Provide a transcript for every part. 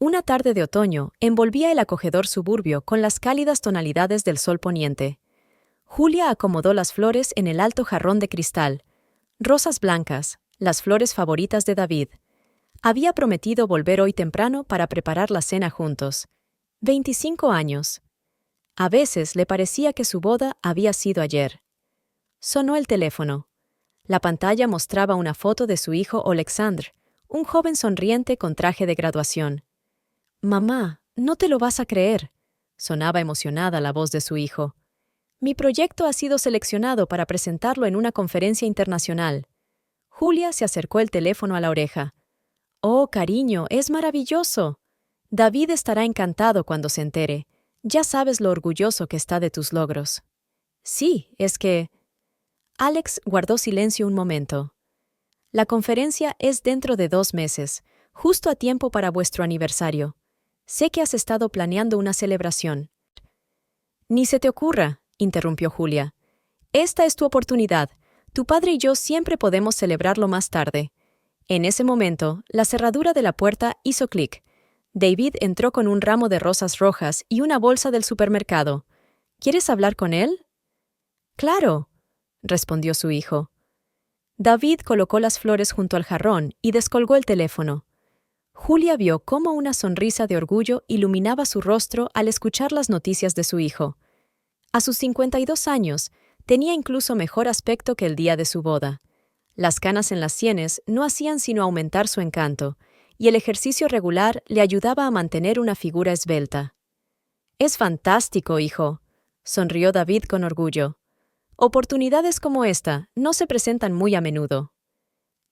Una tarde de otoño envolvía el acogedor suburbio con las cálidas tonalidades del sol poniente. Julia acomodó las flores en el alto jarrón de cristal. Rosas blancas, las flores favoritas de David. Había prometido volver hoy temprano para preparar la cena juntos. 25 años. A veces le parecía que su boda había sido ayer. Sonó el teléfono. La pantalla mostraba una foto de su hijo Oleksandr, un joven sonriente con traje de graduación. «Mamá, no te lo vas a creer», sonaba emocionada la voz de su hijo. «Mi proyecto ha sido seleccionado para presentarlo en una conferencia internacional». Julia se acercó el teléfono a la oreja. «Oh, cariño, es maravilloso. David estará encantado cuando se entere. Ya sabes lo orgulloso que está de tus logros». «Sí, es que...» Alex guardó silencio un momento. «La conferencia es dentro de 2 meses, justo a tiempo para vuestro aniversario. Sé que has estado planeando una celebración». «Ni se te ocurra», interrumpió Julia. «Esta es tu oportunidad. Tu padre y yo siempre podemos celebrarlo más tarde». En ese momento, la cerradura de la puerta hizo clic. David entró con un ramo de rosas rojas y una bolsa del supermercado. «¿Quieres hablar con él?» «Claro», respondió su hijo. David colocó las flores junto al jarrón y descolgó el teléfono. Julia vio cómo una sonrisa de orgullo iluminaba su rostro al escuchar las noticias de su hijo. A sus 52 años, tenía incluso mejor aspecto que el día de su boda. Las canas en las sienes no hacían sino aumentar su encanto, y el ejercicio regular le ayudaba a mantener una figura esbelta. «Es fantástico, hijo», sonrió David con orgullo. «Oportunidades como esta no se presentan muy a menudo».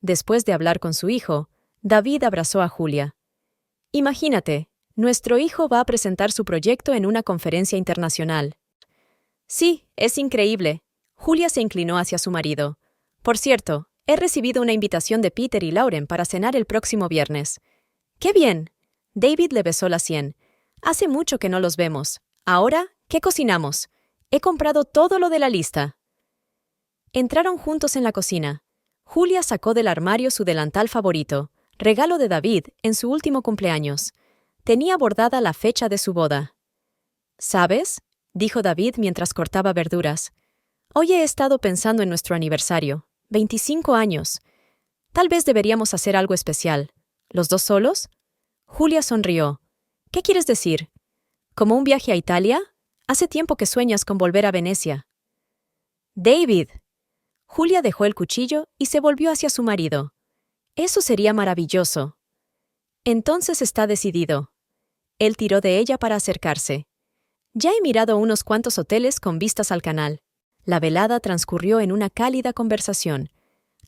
Después de hablar con su hijo, David abrazó a Julia. «Imagínate, nuestro hijo va a presentar su proyecto en una conferencia internacional». «Sí, es increíble». Julia se inclinó hacia su marido. «Por cierto, he recibido una invitación de Peter y Lauren para cenar el próximo viernes». «¡Qué bien!» David le besó la sien. «Hace mucho que no los vemos. Ahora, ¿qué cocinamos? He comprado todo lo de la lista». Entraron juntos en la cocina. Julia sacó del armario su delantal favorito, regalo de David en su último cumpleaños. Tenía bordada la fecha de su boda. «¿Sabes?», dijo David mientras cortaba verduras. «Hoy he estado pensando en nuestro aniversario. 25 años. Tal vez deberíamos hacer algo especial. ¿Los dos solos?» Julia sonrió. «¿Qué quieres decir? ¿Como un viaje a Italia? Hace tiempo que sueñas con volver a Venecia». «David». Julia dejó el cuchillo y se volvió hacia su marido. «Eso sería maravilloso». «Entonces está decidido». Él tiró de ella para acercarse. «Ya he mirado unos cuantos hoteles con vistas al canal». La velada transcurrió en una cálida conversación.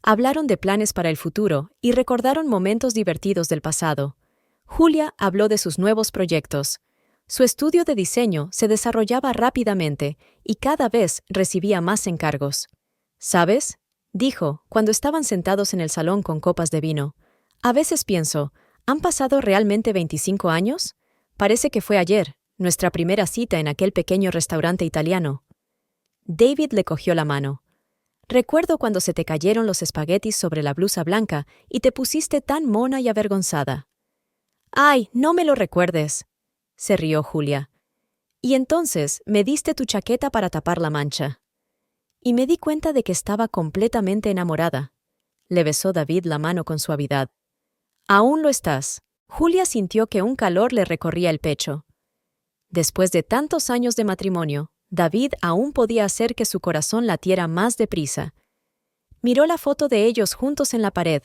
Hablaron de planes para el futuro y recordaron momentos divertidos del pasado. Julia habló de sus nuevos proyectos. Su estudio de diseño se desarrollaba rápidamente y cada vez recibía más encargos. «¿Sabes?», dijo, cuando estaban sentados en el salón con copas de vino. «A veces pienso, ¿han pasado realmente 25 años? Parece que fue ayer, nuestra primera cita en aquel pequeño restaurante italiano». David le cogió la mano. «Recuerdo cuando se te cayeron los espaguetis sobre la blusa blanca y te pusiste tan mona y avergonzada». «Ay, no me lo recuerdes», se rió Julia. «Y entonces me diste tu chaqueta para tapar la mancha». «Y me di cuenta de que estaba completamente enamorada». Le besó David la mano con suavidad. «Aún lo estás». Julia sintió que un calor le recorría el pecho. Después de tantos años de matrimonio, David aún podía hacer que su corazón latiera más deprisa. Miró la foto de ellos juntos en la pared,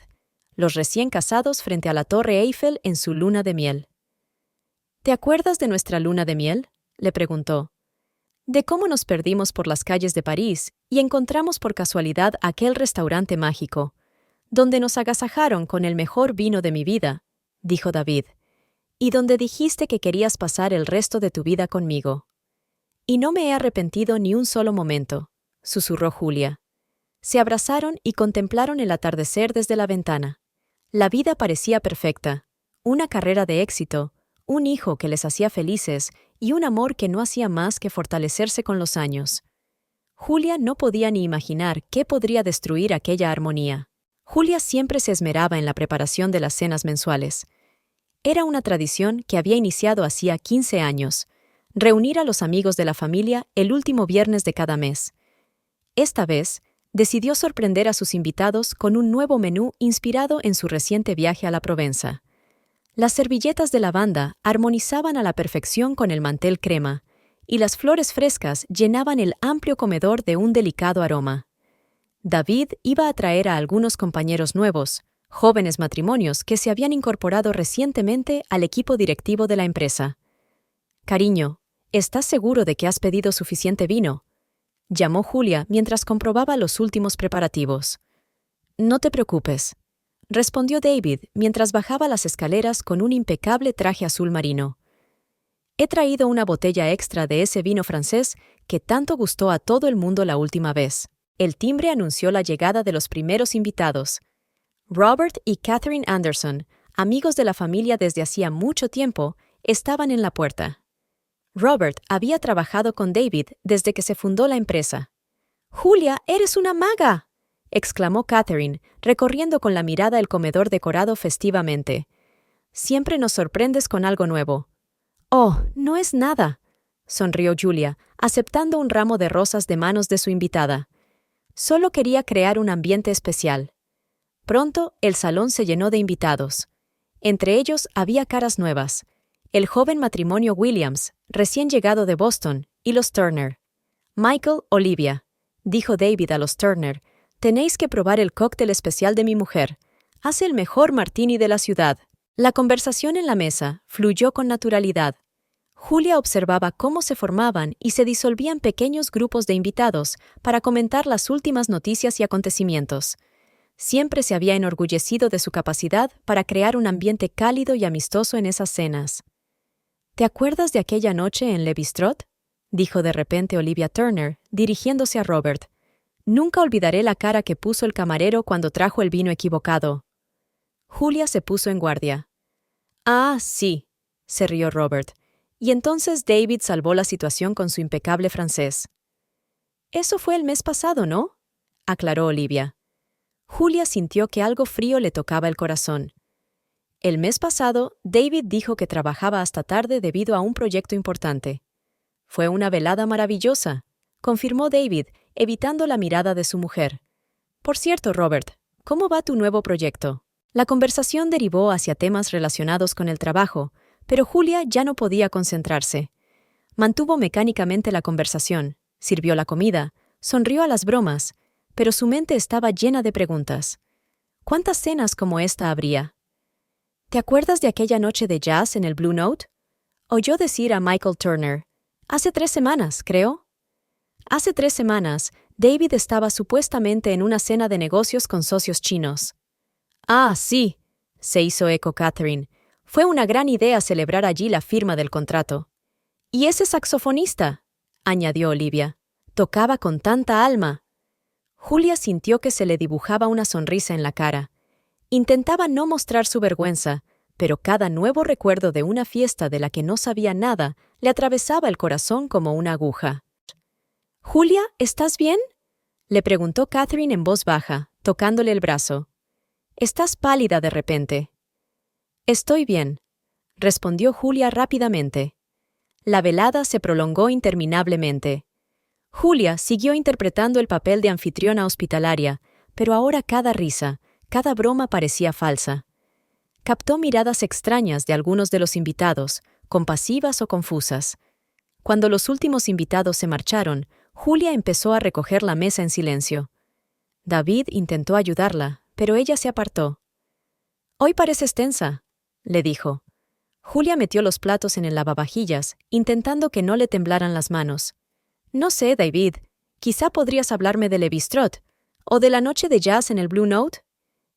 los recién casados frente a la Torre Eiffel en su luna de miel. «¿Te acuerdas de nuestra luna de miel?», le preguntó. «De cómo nos perdimos por las calles de París y encontramos por casualidad aquel restaurante mágico, donde nos agasajaron con el mejor vino de mi vida», dijo David, «y donde dijiste que querías pasar el resto de tu vida conmigo». «Y no me he arrepentido ni un solo momento», susurró Julia. Se abrazaron y contemplaron el atardecer desde la ventana. La vida parecía perfecta, una carrera de éxito, un hijo que les hacía felices y un amor que no hacía más que fortalecerse con los años. Julia no podía ni imaginar qué podría destruir aquella armonía. Julia siempre se esmeraba en la preparación de las cenas mensuales. era una tradición que había iniciado hacía 15 años, reunir a los amigos de la familia el último viernes de cada mes. Esta vez, decidió sorprender a sus invitados con un nuevo menú inspirado en su reciente viaje a la Provenza. Las servilletas de lavanda armonizaban a la perfección con el mantel crema, y las flores frescas llenaban el amplio comedor de un delicado aroma. David iba a traer a algunos compañeros nuevos, jóvenes matrimonios que se habían incorporado recientemente al equipo directivo de la empresa. «Cariño, ¿estás seguro de que has pedido suficiente vino?», llamó Julia mientras comprobaba los últimos preparativos. «No te preocupes», respondió David mientras bajaba las escaleras con un impecable traje azul marino. «He traído una botella extra de ese vino francés que tanto gustó a todo el mundo la última vez». El timbre anunció la llegada de los primeros invitados. Robert y Catherine Anderson, amigos de la familia desde hacía mucho tiempo, estaban en la puerta. Robert había trabajado con David desde que se fundó la empresa. «Julia, eres una maga», exclamó Catherine, recorriendo con la mirada el comedor decorado festivamente. «Siempre nos sorprendes con algo nuevo». «Oh, no es nada», sonrió Julia, aceptando un ramo de rosas de manos de su invitada. «Solo quería crear un ambiente especial». Pronto, el salón se llenó de invitados. Entre ellos había caras nuevas. El joven matrimonio Williams, recién llegado de Boston, y los Turner. «Michael, Olivia», dijo David a los Turner, «tenéis que probar el cóctel especial de mi mujer. Hace el mejor martini de la ciudad». La conversación en la mesa fluyó con naturalidad. Julia observaba cómo se formaban y se disolvían pequeños grupos de invitados para comentar las últimas noticias y acontecimientos. Siempre se había enorgullecido de su capacidad para crear un ambiente cálido y amistoso en esas cenas. «¿Te acuerdas de aquella noche en Le Bistrot?», dijo de repente Olivia Turner, dirigiéndose a Robert. «Nunca olvidaré la cara que puso el camarero cuando trajo el vino equivocado». Julia se puso en guardia. «Ah, sí», se rió Robert, y entonces David salvó la situación con su impecable francés. «Eso fue el mes pasado, ¿no?», aclaró Olivia. Julia sintió que algo frío le tocaba el corazón. El mes pasado, David dijo que trabajaba hasta tarde debido a un proyecto importante. «Fue una velada maravillosa», confirmó David, evitando la mirada de su mujer. «Por cierto, Robert, ¿cómo va tu nuevo proyecto?». La conversación derivó hacia temas relacionados con el trabajo, pero Julia ya no podía concentrarse. Mantuvo mecánicamente la conversación, sirvió la comida, sonrió a las bromas, pero su mente estaba llena de preguntas. ¿Cuántas cenas como esta habría? «¿Te acuerdas de aquella noche de jazz en el Blue Note?», oyó decir a Michael Turner. «Hace 3 semanas, creo». Hace 3 semanas, David estaba supuestamente en una cena de negocios con socios chinos. «Ah, sí», se hizo eco Catherine. «Fue una gran idea celebrar allí la firma del contrato». «Y ese saxofonista», añadió Olivia, «tocaba con tanta alma». Julia sintió que se le dibujaba una sonrisa en la cara. Intentaba no mostrar su vergüenza, pero cada nuevo recuerdo de una fiesta de la que no sabía nada le atravesaba el corazón como una aguja. «Julia, ¿estás bien?», le preguntó Catherine en voz baja, tocándole el brazo. «Estás pálida de repente». «Estoy bien», respondió Julia rápidamente. La velada se prolongó interminablemente. Julia siguió interpretando el papel de anfitriona hospitalaria, pero ahora cada risa, cada broma parecía falsa. Captó miradas extrañas de algunos de los invitados, compasivas o confusas. Cuando los últimos invitados se marcharon, Julia empezó a recoger la mesa en silencio. David intentó ayudarla, pero ella se apartó. «Hoy pareces tensa», le dijo. Julia metió los platos en el lavavajillas, intentando que no le temblaran las manos. «No sé, David, quizá podrías hablarme de Le Bistrot, o de la noche de jazz en el Blue Note».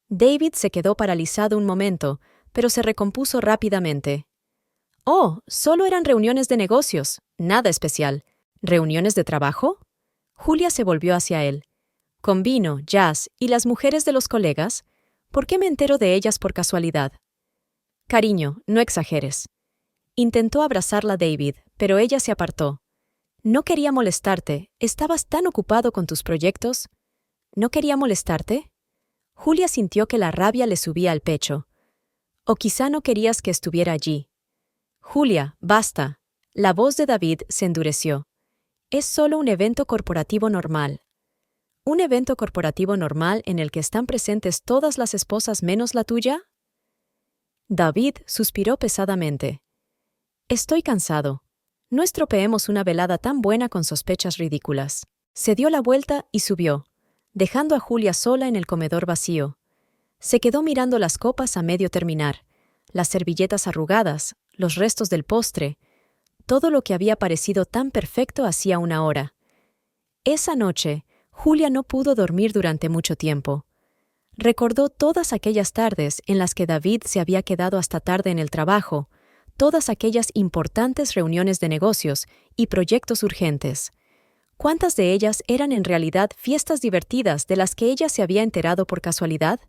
David se quedó paralizado un momento, pero se recompuso rápidamente. «Oh, solo eran reuniones de negocios, nada especial. ¿Reuniones de trabajo?». Julia se volvió hacia él. «Con vino, jazz y las mujeres de los colegas, ¿por qué me entero de ellas por casualidad?». «Cariño, no exageres». Intentó abrazarla David, pero ella se apartó. «No quería molestarte, ¿estabas tan ocupado con tus proyectos?». «¿No quería molestarte?». Julia sintió que la rabia le subía al pecho. O quizá no querías que estuviera allí. Julia, basta. La voz de David se endureció. Es solo un evento corporativo normal. ¿Un evento corporativo normal en el que están presentes todas las esposas menos la tuya? David suspiró pesadamente. Estoy cansado. No estropeemos una velada tan buena con sospechas ridículas. Se dio la vuelta y subió, dejando a Julia sola en el comedor vacío. Se quedó mirando las copas a medio terminar, las servilletas arrugadas, los restos del postre, todo lo que había parecido tan perfecto hacía una hora. Esa noche, Julia no pudo dormir durante mucho tiempo. Recordó todas aquellas tardes en las que David se había quedado hasta tarde en el trabajo, todas aquellas importantes reuniones de negocios y proyectos urgentes. ¿Cuántas de ellas eran en realidad fiestas divertidas de las que ella se había enterado por casualidad?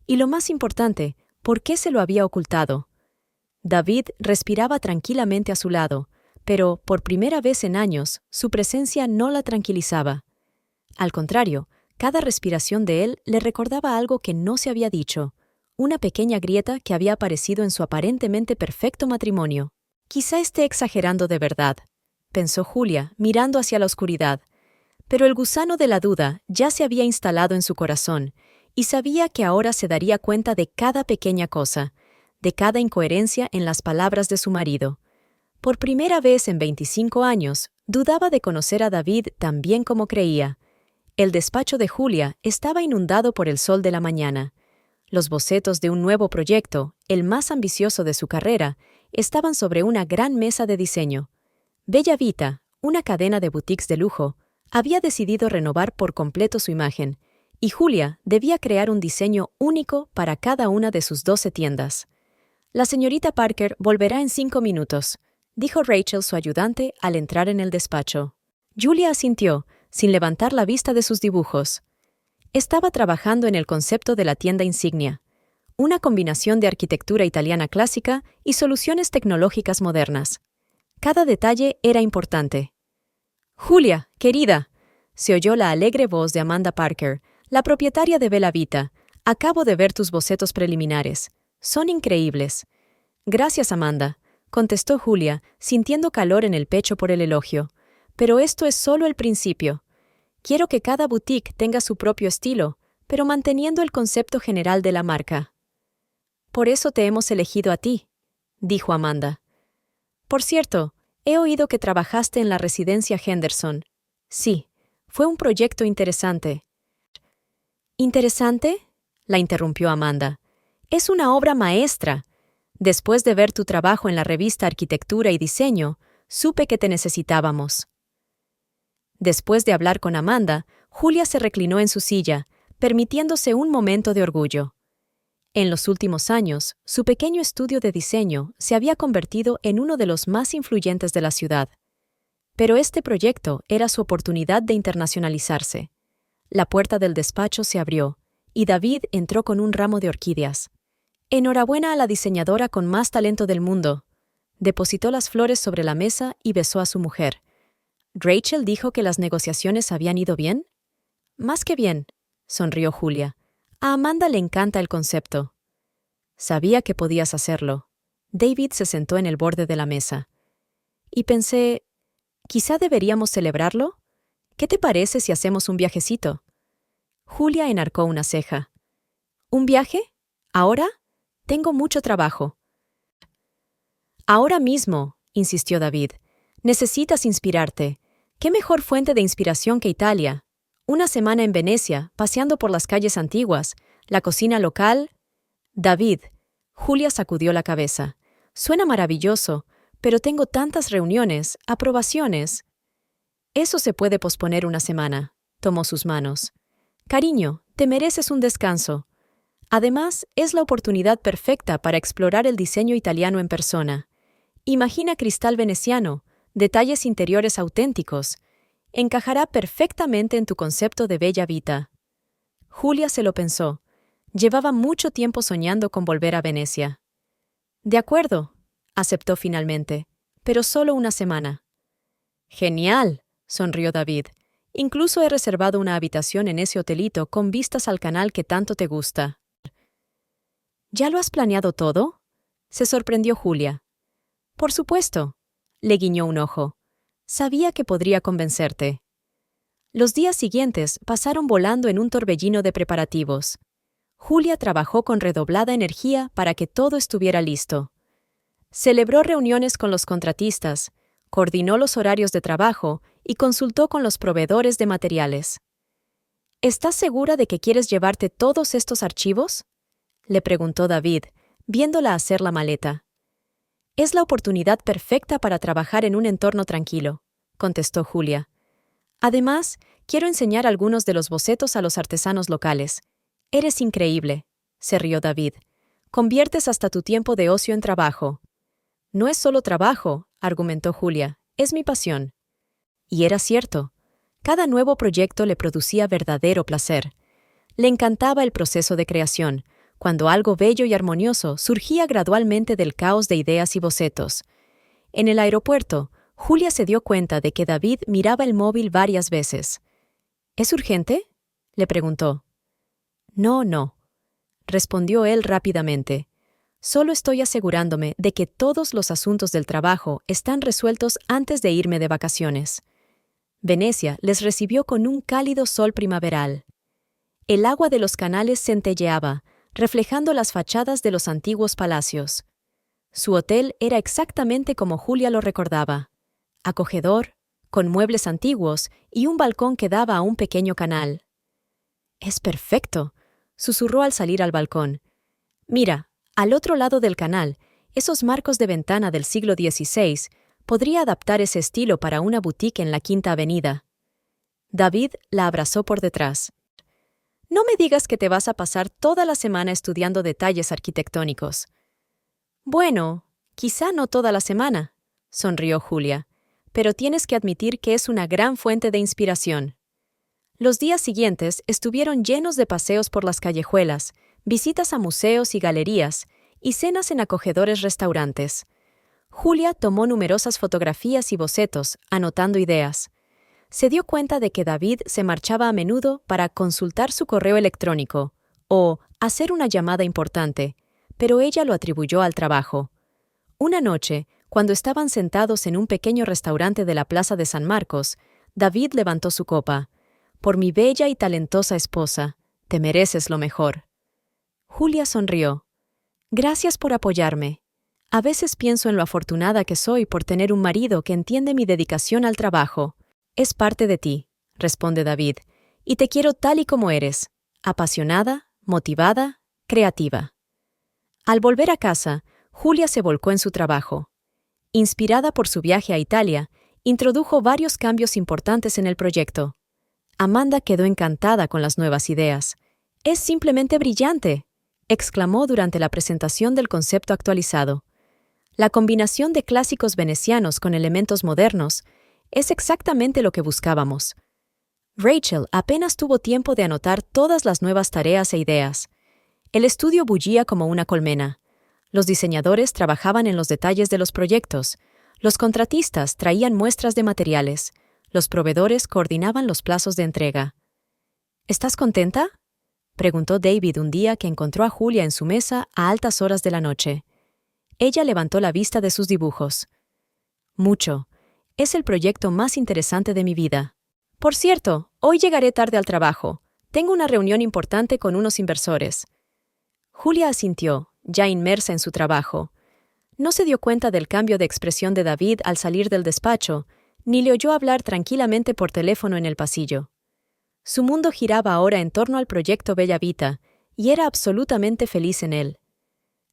Y lo más importante, ¿por qué se lo había ocultado? David respiraba tranquilamente a su lado, pero, por primera vez en años, su presencia no la tranquilizaba. Al contrario, cada respiración de él le recordaba algo que no se había dicho, una pequeña grieta que había aparecido en su aparentemente perfecto matrimonio. Quizá esté exagerando de verdad, pensó Julia, mirando hacia la oscuridad, pero el gusano de la duda ya se había instalado en su corazón, y sabía que ahora se daría cuenta de cada pequeña cosa, de cada incoherencia en las palabras de su marido. Por primera vez en 25 años, dudaba de conocer a David tan bien como creía. El despacho de Julia estaba inundado por el sol de la mañana. Los bocetos de un nuevo proyecto, el más ambicioso de su carrera, estaban sobre una gran mesa de diseño. Bella Vita, una cadena de boutiques de lujo, había decidido renovar por completo su imagen, y Julia debía crear un diseño único para cada una de sus 12 tiendas. La señorita Parker volverá en 5 minutos, dijo Rachel, su ayudante, al entrar en el despacho. Julia asintió, sin levantar la vista de sus dibujos. Estaba trabajando en el concepto de la tienda insignia, una combinación de arquitectura italiana clásica y soluciones tecnológicas modernas. Cada detalle era importante. «Julia, querida», se oyó la alegre voz de Amanda Parker, la propietaria de Bella Vita. «Acabo de ver tus bocetos preliminares. Son increíbles». «Gracias, Amanda», contestó Julia, sintiendo calor en el pecho por el elogio. «Pero esto es solo el principio. Quiero que cada boutique tenga su propio estilo, pero manteniendo el concepto general de la marca». «Por eso te hemos elegido a ti», dijo Amanda. «Por cierto, he oído que trabajaste en la residencia Henderson». «Sí, fue un proyecto interesante». «¿Interesante?», la interrumpió Amanda. «Es una obra maestra. Después de ver tu trabajo en la revista Arquitectura y Diseño, supe que te necesitábamos». Después de hablar con Amanda, Julia se reclinó en su silla, permitiéndose un momento de orgullo. En los últimos años, su pequeño estudio de diseño se había convertido en uno de los más influyentes de la ciudad. Pero este proyecto era su oportunidad de internacionalizarse. La puerta del despacho se abrió, y David entró con un ramo de orquídeas. «Enhorabuena a la diseñadora con más talento del mundo». Depositó las flores sobre la mesa y besó a su mujer. «¿Rachel dijo que las negociaciones habían ido bien?» «Más que bien», sonrió Julia. «A Amanda le encanta el concepto». «Sabía que podías hacerlo». David se sentó en el borde de la mesa. «Y pensé, ¿quizá deberíamos celebrarlo? ¿Qué te parece si hacemos un viajecito?» Julia enarcó una ceja. «¿Un viaje? ¿Ahora? Tengo mucho trabajo». «Ahora mismo», insistió David. «Necesitas inspirarte. ¿Qué mejor fuente de inspiración que Italia? Una semana en Venecia, paseando por las calles antiguas, la cocina local». «David», Julia sacudió la cabeza. «Suena maravilloso, pero tengo tantas reuniones, aprobaciones». «Eso se puede posponer una semana», tomó sus manos. «Cariño, te mereces un descanso. Además, es la oportunidad perfecta para explorar el diseño italiano en persona. Imagina cristal veneciano, detalles interiores auténticos. Encajará perfectamente en tu concepto de Bella Vita». Julia se lo pensó. Llevaba mucho tiempo soñando con volver a Venecia. «De acuerdo», aceptó finalmente, «pero solo una semana». «Genial», sonrió David. «Incluso he reservado una habitación en ese hotelito con vistas al canal que tanto te gusta». ¿Ya lo has planeado todo? Se sorprendió Julia. Por supuesto, le guiñó un ojo. Sabía que podría convencerte. Los días siguientes pasaron volando en un torbellino de preparativos. Julia trabajó con redoblada energía para que todo estuviera listo. Celebró reuniones con los contratistas, coordinó los horarios de trabajo y consultó con los proveedores de materiales. ¿Estás segura de que quieres llevarte todos estos archivos?, le preguntó David, viéndola hacer la maleta. Es la oportunidad perfecta para trabajar en un entorno tranquilo, contestó Julia. Además, quiero enseñar algunos de los bocetos a los artesanos locales. Eres increíble, se rió David. Conviertes hasta tu tiempo de ocio en trabajo. No es solo trabajo, argumentó Julia, es mi pasión. Y era cierto. Cada nuevo proyecto le producía verdadero placer. Le encantaba el proceso de creación, cuando algo bello y armonioso surgía gradualmente del caos de ideas y bocetos. En el aeropuerto, Julia se dio cuenta de que David miraba el móvil varias veces. ¿Es urgente?, le preguntó. No, respondió él rápidamente. Solo estoy asegurándome de que todos los asuntos del trabajo están resueltos antes de irme de vacaciones. Venecia les recibió con un cálido sol primaveral. El agua de los canales centelleaba, reflejando las fachadas de los antiguos palacios. Su hotel era exactamente como Julia lo recordaba: acogedor, con muebles antiguos y un balcón que daba a un pequeño canal. «Es perfecto», susurró al salir al balcón. «Mira, al otro lado del canal, esos marcos de ventana del siglo XVI, podría adaptar ese estilo para una boutique en la Quinta Avenida». David la abrazó por detrás. «No me digas que te vas a pasar toda la semana estudiando detalles arquitectónicos». «Bueno, quizá no toda la semana», sonrió Julia, «pero tienes que admitir que es una gran fuente de inspiración». Los días siguientes estuvieron llenos de paseos por las callejuelas, visitas a museos y galerías, y cenas en acogedores restaurantes. Julia tomó numerosas fotografías y bocetos, anotando ideas. Se dio cuenta de que David se marchaba a menudo para consultar su correo electrónico o hacer una llamada importante, pero ella lo atribuyó al trabajo. Una noche, cuando estaban sentados en un pequeño restaurante de la Plaza de San Marcos, David levantó su copa. «Por mi bella y talentosa esposa, te mereces lo mejor». Julia sonrió. «Gracias por apoyarme. A veces pienso en lo afortunada que soy por tener un marido que entiende mi dedicación al trabajo». «Es parte de ti», responde David, «y te quiero tal y como eres, apasionada, motivada, creativa». Al volver a casa, Julia se volcó en su trabajo. Inspirada por su viaje a Italia, introdujo varios cambios importantes en el proyecto. Amanda quedó encantada con las nuevas ideas. «Es simplemente brillante», exclamó durante la presentación del concepto actualizado. La combinación de clásicos venecianos con elementos modernos es exactamente lo que buscábamos. Rachel apenas tuvo tiempo de anotar todas las nuevas tareas e ideas. El estudio bullía como una colmena. Los diseñadores trabajaban en los detalles de los proyectos. Los contratistas traían muestras de materiales. Los proveedores coordinaban los plazos de entrega. «¿Estás contenta?», preguntó David un día que encontró a Julia en su mesa a altas horas de la noche. Ella levantó la vista de sus dibujos. «Mucho. Es el proyecto más interesante de mi vida. Por cierto, hoy llegaré tarde al trabajo. Tengo una reunión importante con unos inversores». Julia asintió, ya inmersa en su trabajo. No se dio cuenta del cambio de expresión de David al salir del despacho, ni le oyó hablar tranquilamente por teléfono en el pasillo. Su mundo giraba ahora en torno al proyecto Bella Vita, y era absolutamente feliz en él.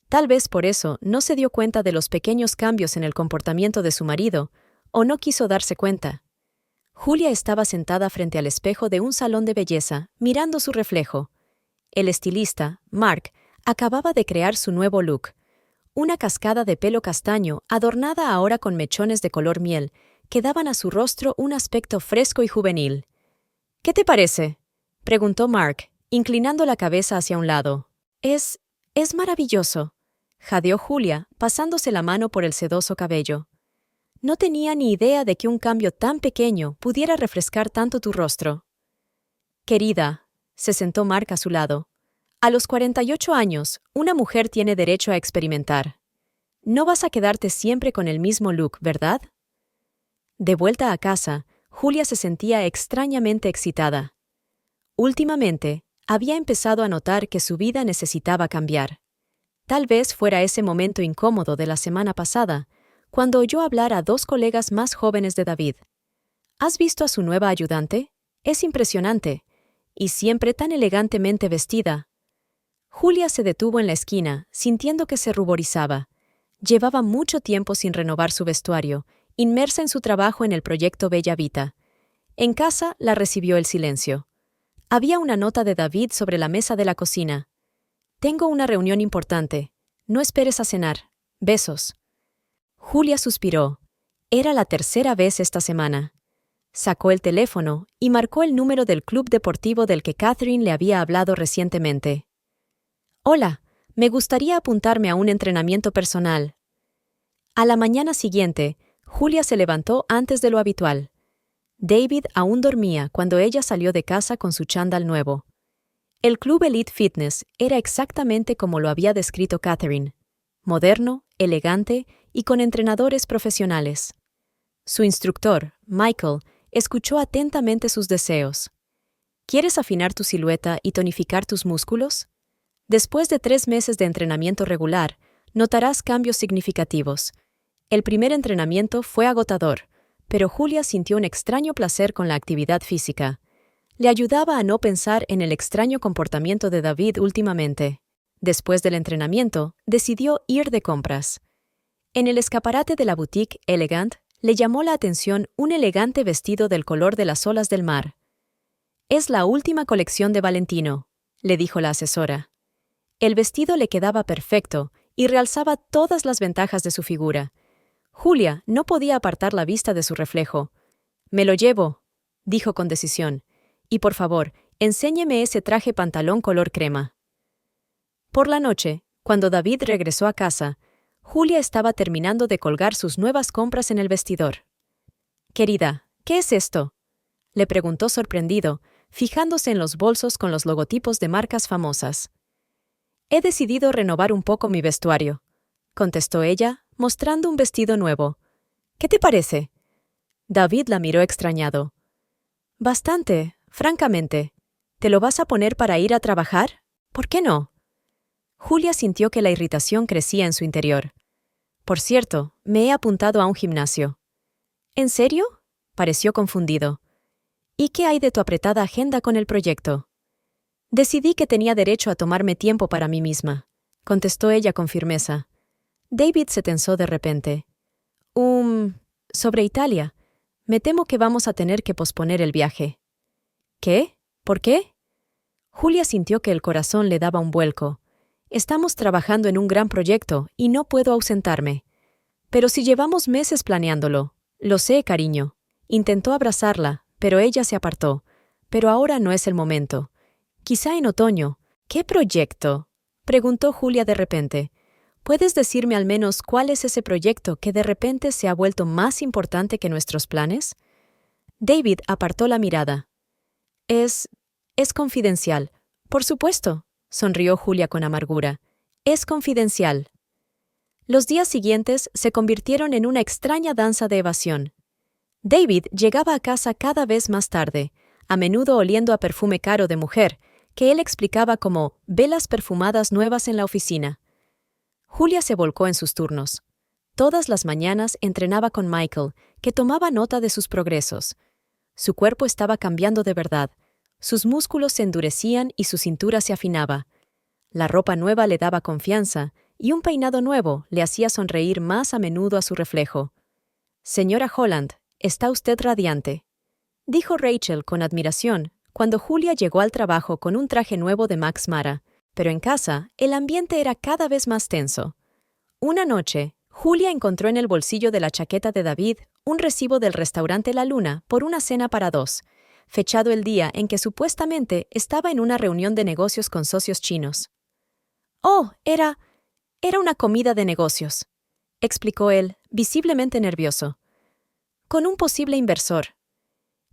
Tal vez por eso no se dio cuenta de los pequeños cambios en el comportamiento de su marido, o no quiso darse cuenta. Julia estaba sentada frente al espejo de un salón de belleza, mirando su reflejo. El estilista, Mark, acababa de crear su nuevo look. Una cascada de pelo castaño, adornada ahora con mechones de color miel, que daban a su rostro un aspecto fresco y juvenil. «¿Qué te parece?», preguntó Mark, inclinando la cabeza hacia un lado. Es maravilloso», jadeó Julia, pasándose la mano por el sedoso cabello. «No tenía ni idea de que un cambio tan pequeño pudiera refrescar tanto tu rostro». «Querida», se sentó Mark a su lado, A los 48 años, una mujer tiene derecho a experimentar. No vas a quedarte siempre con el mismo look, ¿verdad? De vuelta a casa, Julia se sentía extrañamente excitada. Últimamente, había empezado a notar que su vida necesitaba cambiar. Tal vez fuera ese momento incómodo de la semana pasada, cuando oyó hablar a dos colegas más jóvenes de David. ¿Has visto a su nueva ayudante? Es impresionante. Y siempre tan elegantemente vestida. Julia se detuvo en la esquina, sintiendo que se ruborizaba. Llevaba mucho tiempo sin renovar su vestuario, inmersa en su trabajo en el proyecto Bella Vita. En casa la recibió el silencio. Había una nota de David sobre la mesa de la cocina. «Tengo una reunión importante. No esperes a cenar. Besos». Julia suspiró. Era la tercera vez esta semana. Sacó el teléfono y marcó el número del club deportivo del que Catherine le había hablado recientemente. «Hola, me gustaría apuntarme a un entrenamiento personal». A la mañana siguiente, Julia se levantó antes de lo habitual. David aún dormía cuando ella salió de casa con su chándal nuevo. El club Elite Fitness era exactamente como lo había descrito Catherine: moderno, elegante y con entrenadores profesionales. Su instructor, Michael, escuchó atentamente sus deseos. ¿Quieres afinar tu silueta y tonificar tus músculos? Después de 3 meses de entrenamiento regular, notarás cambios significativos. El primer entrenamiento fue agotador, pero Julia sintió un extraño placer con la actividad física. Le ayudaba a no pensar en el extraño comportamiento de David últimamente. Después del entrenamiento, decidió ir de compras. En el escaparate de la boutique Elegant, le llamó la atención un elegante vestido del color de las olas del mar. «Es la última colección de Valentino», le dijo la asesora. El vestido le quedaba perfecto y realzaba todas las ventajas de su figura. Julia no podía apartar la vista de su reflejo. «Me lo llevo», dijo con decisión. «Y por favor, enséñeme ese traje pantalón color crema». Por la noche, cuando David regresó a casa, Julia estaba terminando de colgar sus nuevas compras en el vestidor. «Querida, ¿qué es esto?», le preguntó sorprendido, fijándose en los bolsos con los logotipos de marcas famosas. «He decidido renovar un poco mi vestuario», contestó ella, mostrando un vestido nuevo. «¿Qué te parece?». David la miró extrañado. «Bastante, francamente. ¿Te lo vas a poner para ir a trabajar? ¿Por qué no?». Julia sintió que la irritación crecía en su interior. «Por cierto, me he apuntado a un gimnasio». «¿En serio?», pareció confundido. «¿Y qué hay de tu apretada agenda con el proyecto?». «Decidí que tenía derecho a tomarme tiempo para mí misma», contestó ella con firmeza. David se tensó de repente. Sobre Italia. Me temo que vamos a tener que posponer el viaje». «¿Qué? ¿Por qué?». Julia sintió que el corazón le daba un vuelco. «Estamos trabajando en un gran proyecto y no puedo ausentarme». «Pero si llevamos meses planeándolo». «Lo sé, cariño». Intentó abrazarla, pero ella se apartó. «Pero ahora no es el momento. Quizá en otoño». «¿Qué proyecto?», preguntó Julia de repente. «¿Puedes decirme al menos cuál es ese proyecto que de repente se ha vuelto más importante que nuestros planes?». David apartó la mirada. Es confidencial». «Por supuesto», sonrió Julia con amargura. «Es confidencial». Los días siguientes se convirtieron en una extraña danza de evasión. David llegaba a casa cada vez más tarde, a menudo oliendo a perfume caro de mujer, que él explicaba como velas perfumadas nuevas en la oficina. Julia se volcó en sus turnos. Todas las mañanas entrenaba con Michael, que tomaba nota de sus progresos. Su cuerpo estaba cambiando de verdad. Sus músculos se endurecían y su cintura se afinaba. La ropa nueva le daba confianza, y un peinado nuevo le hacía sonreír más a menudo a su reflejo. «Señora Holland, está usted radiante», dijo Rachel con admiración cuando Julia llegó al trabajo con un traje nuevo de Max Mara, pero en casa el ambiente era cada vez más tenso. Una noche, Julia encontró en el bolsillo de la chaqueta de David un recibo del restaurante La Luna por una cena para 2, fechado el día en que supuestamente estaba en una reunión de negocios con socios chinos. «Oh, era una comida de negocios», explicó él, visiblemente nervioso. «Con un posible inversor».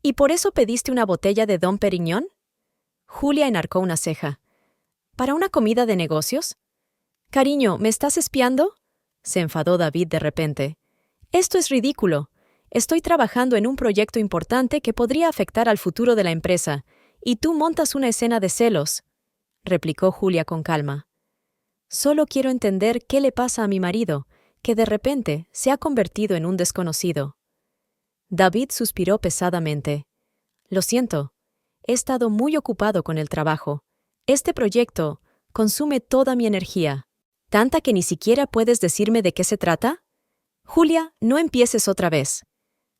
«¿Y por eso pediste una botella de Dom Pérignon?». Julia enarcó una ceja. ¿Para una comida de negocios? Cariño, ¿me estás espiando? Se enfadó David de repente. Esto es ridículo. Estoy trabajando en un proyecto importante que podría afectar al futuro de la empresa, y tú montas una escena de celos, replicó Julia con calma. Solo quiero entender qué le pasa a mi marido, que de repente se ha convertido en un desconocido. David suspiró pesadamente. Lo siento. He estado muy ocupado con el trabajo. Este proyecto consume toda mi energía. ¿Tanta que ni siquiera puedes decirme de qué se trata? Julia, no empieces otra vez.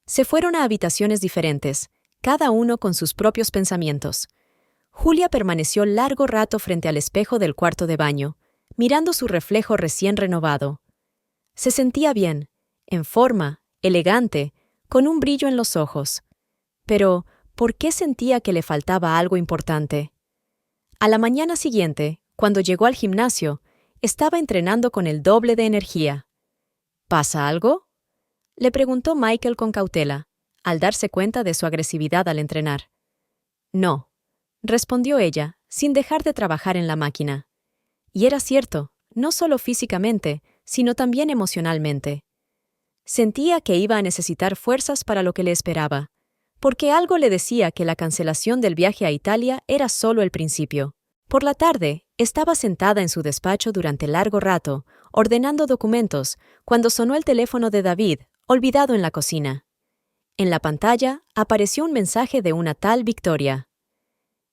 Se fueron a habitaciones diferentes, cada uno con sus propios pensamientos. Julia permaneció largo rato frente al espejo del cuarto de baño, mirando su reflejo recién renovado. Se sentía bien, en forma, elegante, con un brillo en los ojos. Pero, ¿por qué sentía que le faltaba algo importante? A la mañana siguiente, cuando llegó al gimnasio, estaba entrenando con el doble de energía. ¿Pasa algo?, le preguntó Michael con cautela, al darse cuenta de su agresividad al entrenar. No, respondió ella, sin dejar de trabajar en la máquina. Y era cierto, no solo físicamente, sino también emocionalmente. Sentía que iba a necesitar fuerzas para lo que le esperaba, porque algo le decía que la cancelación del viaje a Italia era solo el principio. Por la tarde, estaba sentada en su despacho durante largo rato, ordenando documentos, cuando sonó el teléfono de David, olvidado en la cocina. En la pantalla apareció un mensaje de una tal Victoria.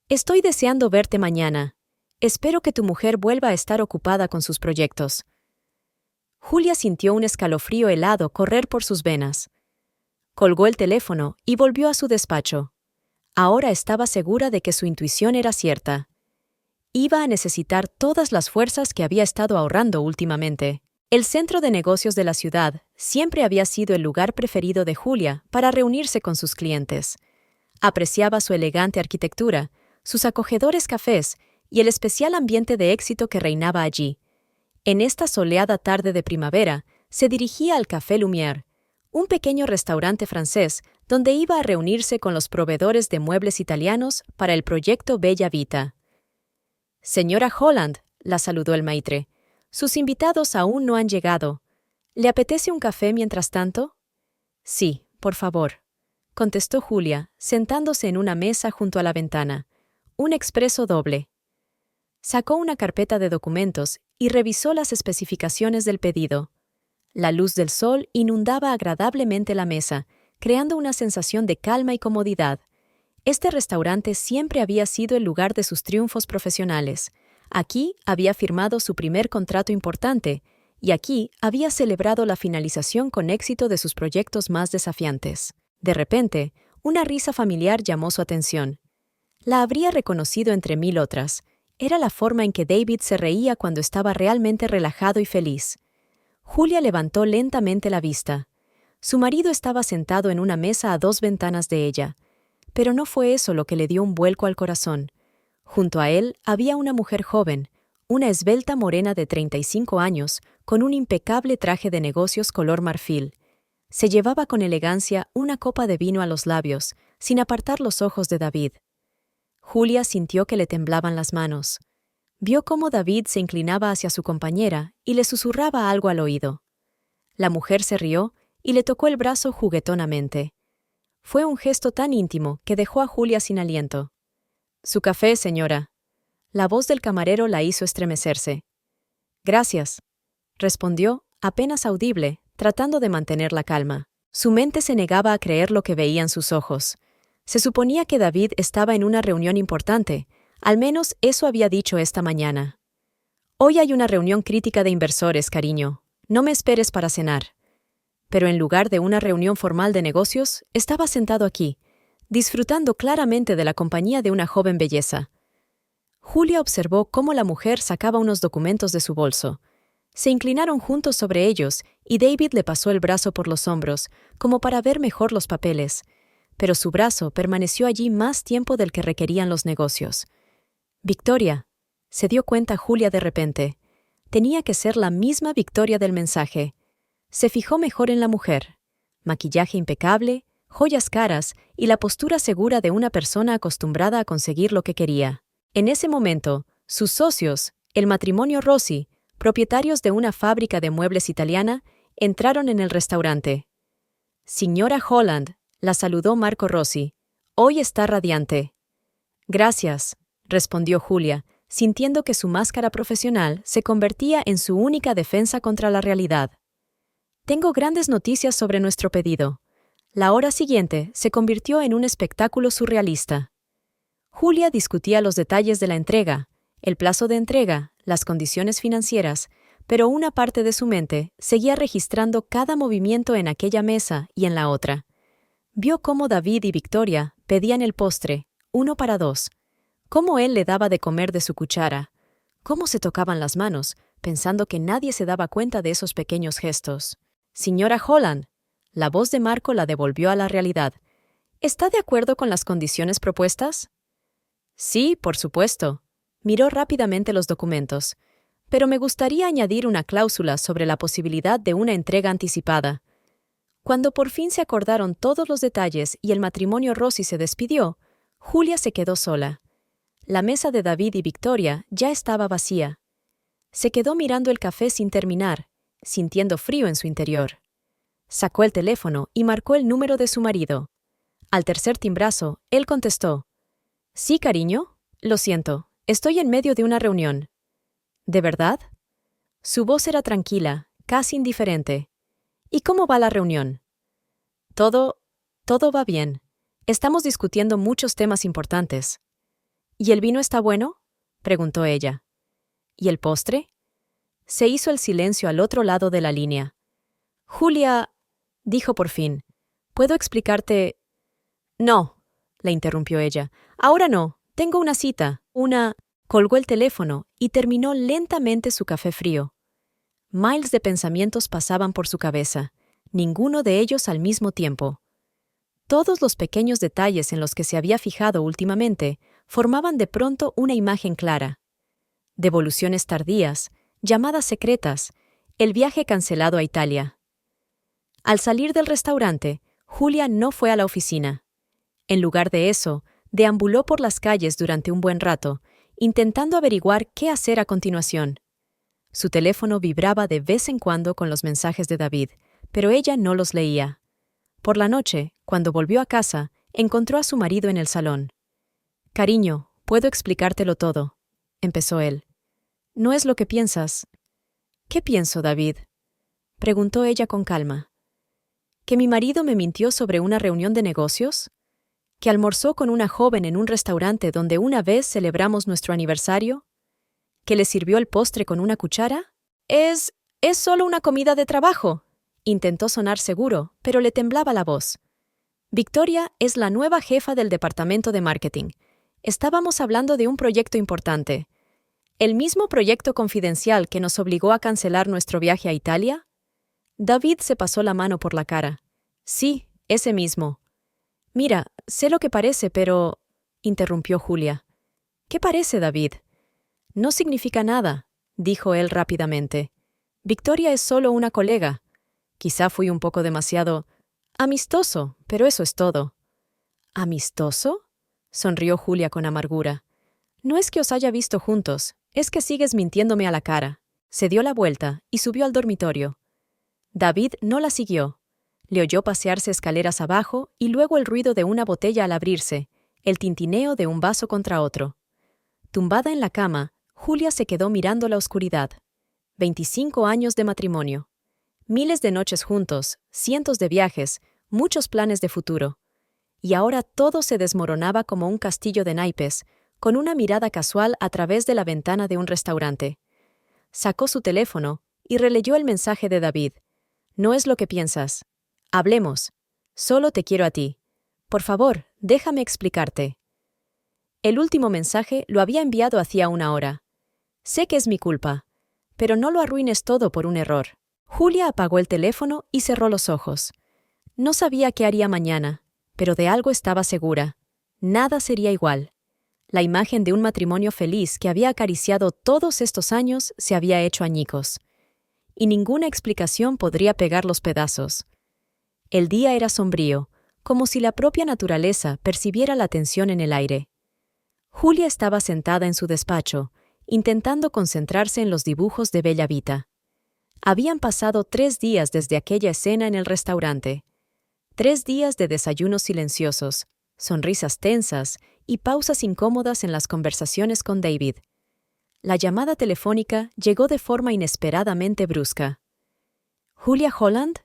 Estoy deseando verte mañana. Espero que tu mujer vuelva a estar ocupada con sus proyectos. Julia sintió un escalofrío helado correr por sus venas. Colgó el teléfono y volvió a su despacho. Ahora estaba segura de que su intuición era cierta. Iba a necesitar todas las fuerzas que había estado ahorrando últimamente. El centro de negocios de la ciudad siempre había sido el lugar preferido de Julia para reunirse con sus clientes. Apreciaba su elegante arquitectura, sus acogedores cafés y el especial ambiente de éxito que reinaba allí. En esta soleada tarde de primavera, se dirigía al Café Lumière, un pequeño restaurante francés donde iba a reunirse con los proveedores de muebles italianos para el proyecto Bella Vita. Señora Holland, la saludó el maitre. Sus invitados aún no han llegado. ¿Le apetece un café mientras tanto? Sí, por favor, contestó Julia, sentándose en una mesa junto a la ventana. Un expreso doble. Sacó una carpeta de documentos y revisó las especificaciones del pedido. La luz del sol inundaba agradablemente la mesa, creando una sensación de calma y comodidad. Este restaurante siempre había sido el lugar de sus triunfos profesionales. Aquí había firmado su primer contrato importante, y aquí había celebrado la finalización con éxito de sus proyectos más desafiantes. De repente, una risa familiar llamó su atención. La habría reconocido entre mil otras. Era la forma en que David se reía cuando estaba realmente relajado y feliz. Julia levantó lentamente la vista. Su marido estaba sentado en una mesa a 2 ventanas de ella. Pero no fue eso lo que le dio un vuelco al corazón. Junto a él había una mujer joven, una esbelta morena de 35 años, con un impecable traje de negocios color marfil. Se llevaba con elegancia una copa de vino a los labios, sin apartar los ojos de David. Julia sintió que le temblaban las manos. Vio cómo David se inclinaba hacia su compañera y le susurraba algo al oído. La mujer se rió y le tocó el brazo juguetonamente. Fue un gesto tan íntimo que dejó a Julia sin aliento. «Su café, señora». La voz del camarero la hizo estremecerse. «Gracias», respondió, apenas audible, tratando de mantener la calma. Su mente se negaba a creer lo que veían sus ojos. Se suponía que David estaba en una reunión importante, al menos eso había dicho esta mañana. «Hoy hay una reunión crítica de inversores, cariño. No me esperes para cenar». Pero en lugar de una reunión formal de negocios, estaba sentado aquí, disfrutando claramente de la compañía de una joven belleza. Julia observó cómo la mujer sacaba unos documentos de su bolso. Se inclinaron juntos sobre ellos y David le pasó el brazo por los hombros, como para ver mejor los papeles. Pero su brazo permaneció allí más tiempo del que requerían los negocios. «Victoria», se dio cuenta Julia de repente. Tenía que ser la misma Victoria del mensaje. Se fijó mejor en la mujer. Maquillaje impecable, joyas caras y la postura segura de una persona acostumbrada a conseguir lo que quería. En ese momento, Sus socios, el matrimonio Rossi, propietarios de una fábrica de muebles italiana, entraron en el restaurante. Señora Holland, la saludó Marco Rossi. Hoy está radiante. Gracias, respondió Julia, sintiendo que su máscara profesional se convertía en su única defensa contra la realidad. Tengo grandes noticias sobre nuestro pedido. La hora siguiente se convirtió en un espectáculo surrealista. Julia discutía los detalles de la entrega, el plazo de entrega, las condiciones financieras, pero una parte de su mente seguía registrando cada movimiento en aquella mesa y en la otra. Vio cómo David y Victoria pedían el postre, 1 para 2, cómo él le daba de comer de su cuchara, cómo se tocaban las manos, pensando que nadie se daba cuenta de esos pequeños gestos. Señora Holland, la voz de Marco la devolvió a la realidad. ¿Está de acuerdo con las condiciones propuestas? Sí, por supuesto. Miró rápidamente los documentos. Pero me gustaría añadir una cláusula sobre la posibilidad de una entrega anticipada. Cuando por fin se acordaron todos los detalles y el matrimonio Rossi se despidió, Julia se quedó sola. La mesa de David y Victoria ya estaba vacía. Se quedó mirando el café sin terminar, sintiendo frío en su interior. Sacó el teléfono y marcó el número de su marido. Al tercer timbrazo, él contestó. Sí, cariño, lo siento, estoy en medio de una reunión. ¿De verdad? Su voz era tranquila, casi indiferente. ¿Y cómo va la reunión? Todo va bien. Estamos discutiendo muchos temas importantes. ¿Y el vino está bueno? Preguntó ella. ¿Y el postre? Se hizo el silencio al otro lado de la línea. Julia, dijo por fin, ¿puedo explicarte? No, la interrumpió ella. Ahora no, tengo una cita, Colgó el teléfono y terminó lentamente su café frío. Miles de pensamientos pasaban por su cabeza, ninguno de ellos al mismo tiempo. Todos los pequeños detalles en los que se había fijado últimamente formaban de pronto una imagen clara. Devoluciones tardías, llamadas secretas, el viaje cancelado a Italia. Al salir del restaurante, Julia no fue a la oficina. En lugar de eso, deambuló por las calles durante un buen rato, intentando averiguar qué hacer a continuación. Su teléfono vibraba de vez en cuando con los mensajes de David, pero ella no los leía. Por la noche, cuando volvió a casa, encontró a su marido en el salón. «Cariño, puedo explicártelo todo», empezó él. «No es lo que piensas». «¿Qué pienso, David?», preguntó ella con calma. «¿Que mi marido me mintió sobre una reunión de negocios? ¿Que almorzó con una joven en un restaurante donde una vez celebramos nuestro aniversario? ¿Que le sirvió el postre con una cuchara? Es solo una comida de trabajo», intentó sonar seguro, pero le temblaba la voz. «Victoria es la nueva jefa del departamento de marketing. Estábamos hablando de un proyecto importante. ¿El mismo proyecto confidencial que nos obligó a cancelar nuestro viaje a Italia?» David se pasó la mano por la cara. «Sí, ese mismo». «Mira, sé lo que parece, pero…», interrumpió Julia. «¿Qué parece, David?» «No significa nada», dijo él rápidamente. «Victoria es solo una colega. Quizá fui un poco demasiado amistoso, pero eso es todo». «¿Amistoso?», sonrió Julia con amargura. «No es que os haya visto juntos, es que sigues mintiéndome a la cara». Se dio la vuelta y subió al dormitorio. David no la siguió. Le oyó pasearse escaleras abajo y luego el ruido de una botella al abrirse, el tintineo de un vaso contra otro. Tumbada en la cama, Julia se quedó mirando la oscuridad. 25 años de matrimonio. Miles de noches juntos, cientos de viajes, muchos planes de futuro. Y ahora todo se desmoronaba como un castillo de naipes, con una mirada casual a través de la ventana de un restaurante. Sacó su teléfono y releyó el mensaje de David. «No es lo que piensas. Hablemos. Solo te quiero a ti. Por favor, déjame explicarte». El último mensaje lo había enviado hacía una hora. «Sé que es mi culpa, pero no lo arruines todo por un error». Julia apagó el teléfono y cerró los ojos. No sabía qué haría mañana, pero de algo estaba segura. Nada sería igual. La imagen de un matrimonio feliz que había acariciado todos estos años se había hecho añicos. Y ninguna explicación podría pegar los pedazos. El día era sombrío, como si la propia naturaleza percibiera la tensión en el aire. Julia estaba sentada en su despacho, intentando concentrarse en los dibujos de Bella Vita. Habían pasado 3 días desde aquella escena en el restaurante. 3 días de desayunos silenciosos, sonrisas tensas y pausas incómodas en las conversaciones con David. La llamada telefónica llegó de forma inesperadamente brusca. ¿Julia Holland?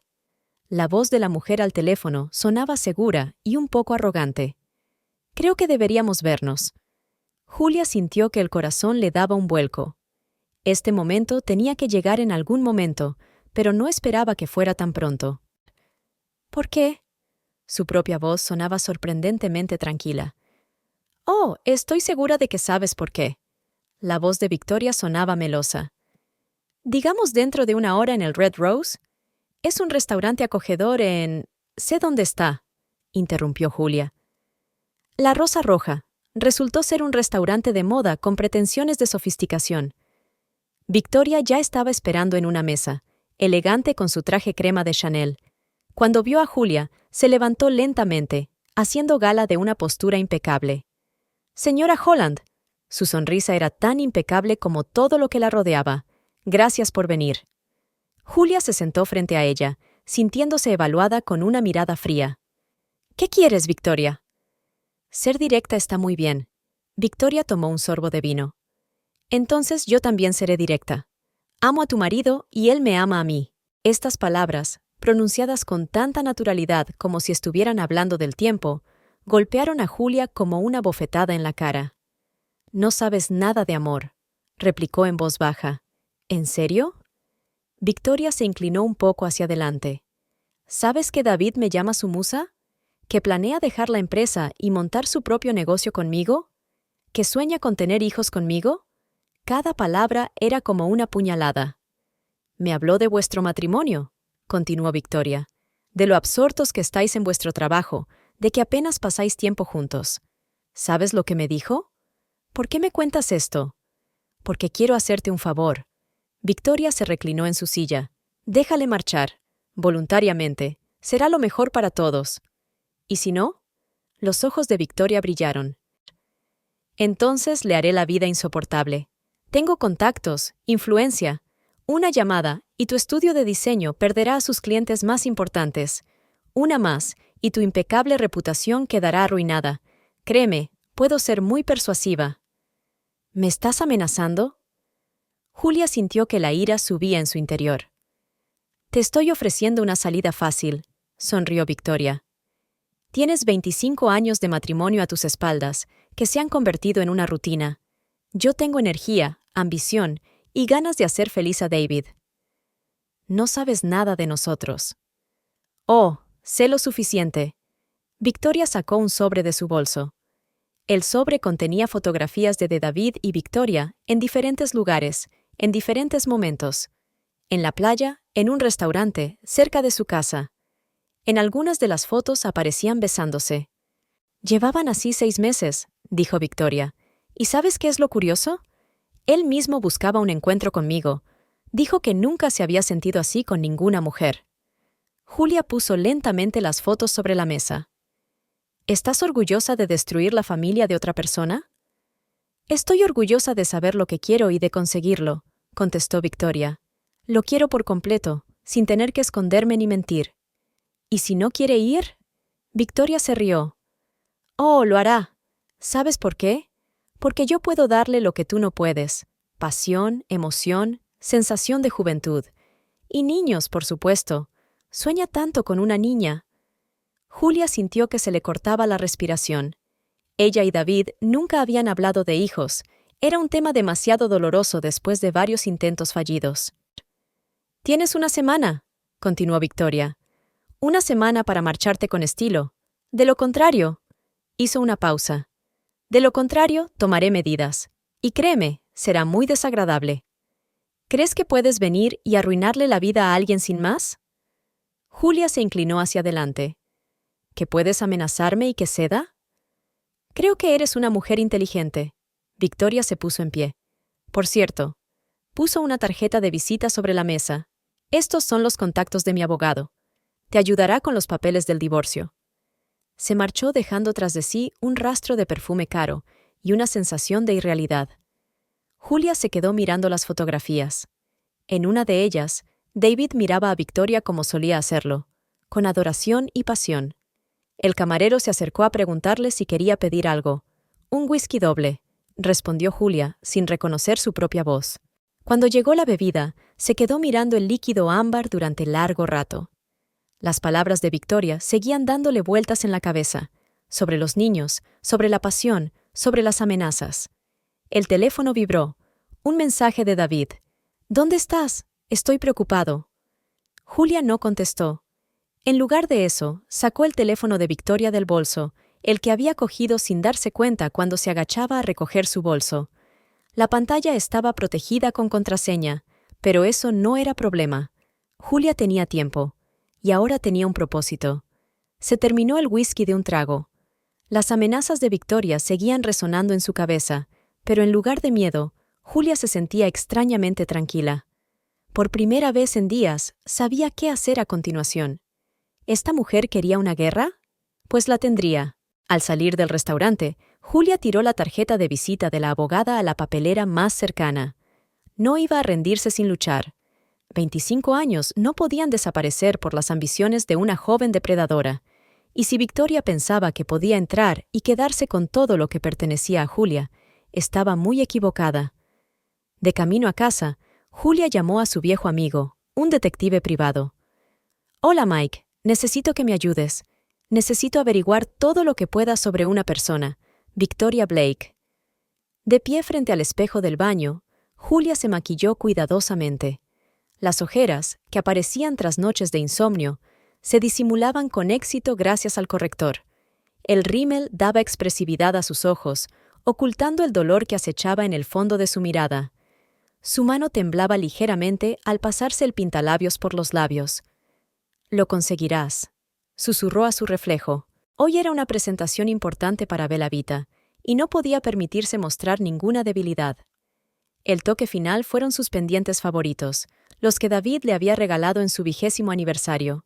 La voz de la mujer al teléfono sonaba segura y un poco arrogante. Creo que deberíamos vernos. Julia sintió que el corazón le daba un vuelco. Este momento tenía que llegar en algún momento, pero no esperaba que fuera tan pronto. ¿Por qué? Su propia voz sonaba sorprendentemente tranquila. Oh, estoy segura de que sabes por qué. La voz de Victoria sonaba melosa. Digamos dentro de 1 hora en el Red Rose. Es un restaurante acogedor en... Sé dónde está, interrumpió Julia. La Rosa Roja resultó ser un restaurante de moda con pretensiones de sofisticación. Victoria ya estaba esperando en una mesa, elegante con su traje crema de Chanel. Cuando vio a Julia, se levantó lentamente, haciendo gala de una postura impecable. Señora Holland, su sonrisa era tan impecable como todo lo que la rodeaba. Gracias por venir. Julia se sentó frente a ella, sintiéndose evaluada con una mirada fría. ¿Qué quieres, Victoria? Ser directa está muy bien. Victoria tomó un sorbo de vino. Entonces yo también seré directa. Amo a tu marido y él me ama a mí. Estas palabras, pronunciadas con tanta naturalidad como si estuvieran hablando del tiempo, golpearon a Julia como una bofetada en la cara. No sabes nada de amor, replicó en voz baja. ¿En serio? Victoria se inclinó un poco hacia adelante. ¿Sabes que David me llama su musa? ¿Que planea dejar la empresa y montar su propio negocio conmigo? ¿Que sueña con tener hijos conmigo? Cada palabra era como una puñalada. Me habló de vuestro matrimonio, continuó Victoria, de lo absortos que estáis en vuestro trabajo, de que apenas pasáis tiempo juntos. ¿Sabes lo que me dijo? ¿Por qué me cuentas esto? Porque quiero hacerte un favor. Victoria se reclinó en su silla. Déjale marchar, voluntariamente. Será lo mejor para todos. ¿Y si no? Los ojos de Victoria brillaron. Entonces le haré la vida insoportable. Tengo contactos, influencia. Una llamada, y tu estudio de diseño perderá a sus clientes más importantes. Una más, y tu impecable reputación quedará arruinada. Créeme, puedo ser muy persuasiva. ¿Me estás amenazando? Julia sintió que la ira subía en su interior. Te estoy ofreciendo una salida fácil, sonrió Victoria. Tienes 25 años de matrimonio a tus espaldas, que se han convertido en una rutina. Yo tengo energía, ambición y ganas de hacer feliz a David. No sabes nada de nosotros. Oh, sé lo suficiente. Victoria sacó un sobre de su bolso. El sobre contenía fotografías de David y Victoria en diferentes lugares, en diferentes momentos. En la playa, en un restaurante, cerca de su casa. En algunas de las fotos aparecían besándose. Llevaban así 6 meses, dijo Victoria. ¿Y sabes qué es lo curioso? Él mismo buscaba un encuentro conmigo. Dijo que nunca se había sentido así con ninguna mujer. Julia puso lentamente las fotos sobre la mesa. ¿Estás orgullosa de destruir la familia de otra persona? Estoy orgullosa de saber lo que quiero y de conseguirlo, contestó Victoria. Lo quiero por completo, sin tener que esconderme ni mentir. ¿Y si no quiere ir? Victoria se rió. Oh, lo hará. ¿Sabes por qué? Porque yo puedo darle lo que tú no puedes. Pasión, emoción, sensación de juventud. Y niños, por supuesto. Sueña tanto con una niña. Julia sintió que se le cortaba la respiración. Ella y David nunca habían hablado de hijos. Era un tema demasiado doloroso después de varios intentos fallidos. «Tienes una semana», continuó Victoria. «Una semana para marcharte con estilo. De lo contrario...» Hizo una pausa. «De lo contrario, tomaré medidas. Y créeme, será muy desagradable. ¿Crees que puedes venir y arruinarle la vida a alguien sin más?» Julia se inclinó hacia adelante. ¿Que puedes amenazarme y que ceda? Creo que eres una mujer inteligente. Victoria se puso en pie. Por cierto, puso una tarjeta de visita sobre la mesa. Estos son los contactos de mi abogado. Te ayudará con los papeles del divorcio. Se marchó dejando tras de sí un rastro de perfume caro y una sensación de irrealidad. Julia se quedó mirando las fotografías. En una de ellas, David miraba a Victoria como solía hacerlo, con adoración y pasión. El camarero se acercó a preguntarle si quería pedir algo. «Un whisky doble», respondió Julia, sin reconocer su propia voz. Cuando llegó la bebida, se quedó mirando el líquido ámbar durante largo rato. Las palabras de Victoria seguían dándole vueltas en la cabeza, sobre los niños, sobre la pasión, sobre las amenazas. El teléfono vibró. Un mensaje de David. «¿Dónde estás? Estoy preocupado». Julia no contestó. En lugar de eso, sacó el teléfono de Victoria del bolso, el que había cogido sin darse cuenta cuando se agachaba a recoger su bolso. La pantalla estaba protegida con contraseña, pero eso no era problema. Julia tenía tiempo, y ahora tenía un propósito. Se terminó el whisky de un trago. Las amenazas de Victoria seguían resonando en su cabeza, pero en lugar de miedo, Julia se sentía extrañamente tranquila. Por primera vez en días, sabía qué hacer a continuación. ¿Esta mujer quería una guerra? Pues la tendría. Al salir del restaurante, Julia tiró la tarjeta de visita de la abogada a la papelera más cercana. No iba a rendirse sin luchar. 25 años no podían desaparecer por las ambiciones de una joven depredadora. Y si Victoria pensaba que podía entrar y quedarse con todo lo que pertenecía a Julia, estaba muy equivocada. De camino a casa, Julia llamó a su viejo amigo, un detective privado. «Hola, Mike. Necesito que me ayudes. Necesito averiguar todo lo que pueda sobre una persona, Victoria Blake». De pie frente al espejo del baño, Julia se maquilló cuidadosamente. Las ojeras, que aparecían tras noches de insomnio, se disimulaban con éxito gracias al corrector. El rímel daba expresividad a sus ojos, ocultando el dolor que acechaba en el fondo de su mirada. Su mano temblaba ligeramente al pasarse el pintalabios por los labios. «Lo conseguirás», susurró a su reflejo. Hoy era una presentación importante para Bella Vita, y no podía permitirse mostrar ninguna debilidad. El toque final fueron sus pendientes favoritos, los que David le había regalado en su 20º aniversario.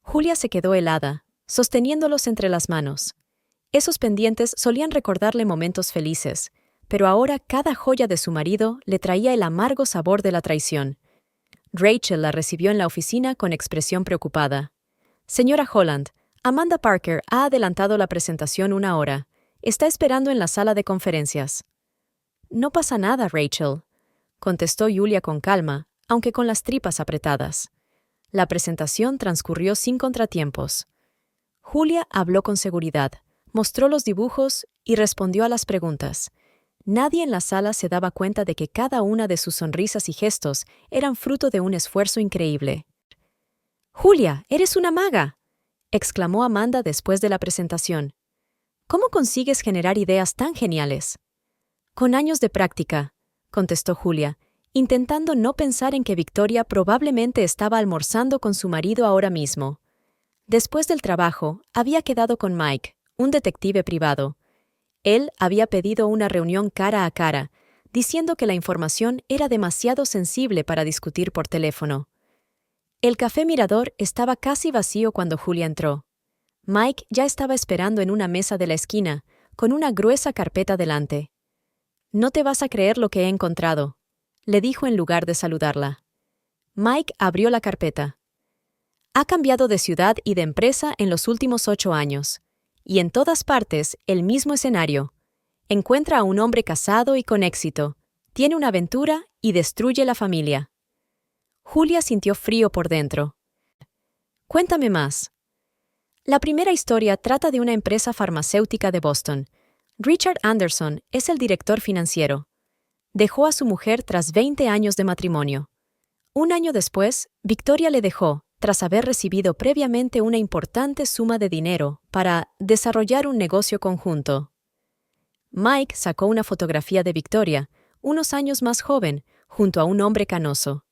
Julia se quedó helada, sosteniéndolos entre las manos. Esos pendientes solían recordarle momentos felices, pero ahora cada joya de su marido le traía el amargo sabor de la traición. Rachel la recibió en la oficina con expresión preocupada. «Señora Holland, Amanda Parker ha adelantado la presentación 1 hora. Está esperando en la sala de conferencias». «No pasa nada, Rachel», contestó Julia con calma, aunque con las tripas apretadas. La presentación transcurrió sin contratiempos. Julia habló con seguridad, mostró los dibujos y respondió a las preguntas. Nadie en la sala se daba cuenta de que cada una de sus sonrisas y gestos eran fruto de un esfuerzo increíble. «Julia, eres una maga», exclamó Amanda después de la presentación. «¿Cómo consigues generar ideas tan geniales?» «Con años de práctica», contestó Julia, intentando no pensar en que Victoria probablemente estaba almorzando con su marido ahora mismo. Después del trabajo, había quedado con Mike, un detective privado. Él había pedido una reunión cara a cara, diciendo que la información era demasiado sensible para discutir por teléfono. El café Mirador estaba casi vacío cuando Julia entró. Mike ya estaba esperando en una mesa de la esquina, con una gruesa carpeta delante. «No te vas a creer lo que he encontrado», le dijo en lugar de saludarla. Mike abrió la carpeta. «Ha cambiado de ciudad y de empresa en los últimos 8 años. Y en todas partes, el mismo escenario. Encuentra a un hombre casado y con éxito, tiene una aventura y destruye la familia». Julia sintió frío por dentro. «Cuéntame más». La primera historia trata de una empresa farmacéutica de Boston. Richard Anderson es el director financiero. Dejó a su mujer tras 20 años de matrimonio. 1 año después, Victoria le dejó, tras haber recibido previamente una importante suma de dinero para desarrollar un negocio conjunto. Mike sacó una fotografía de Victoria, unos años más joven, junto a un hombre canoso.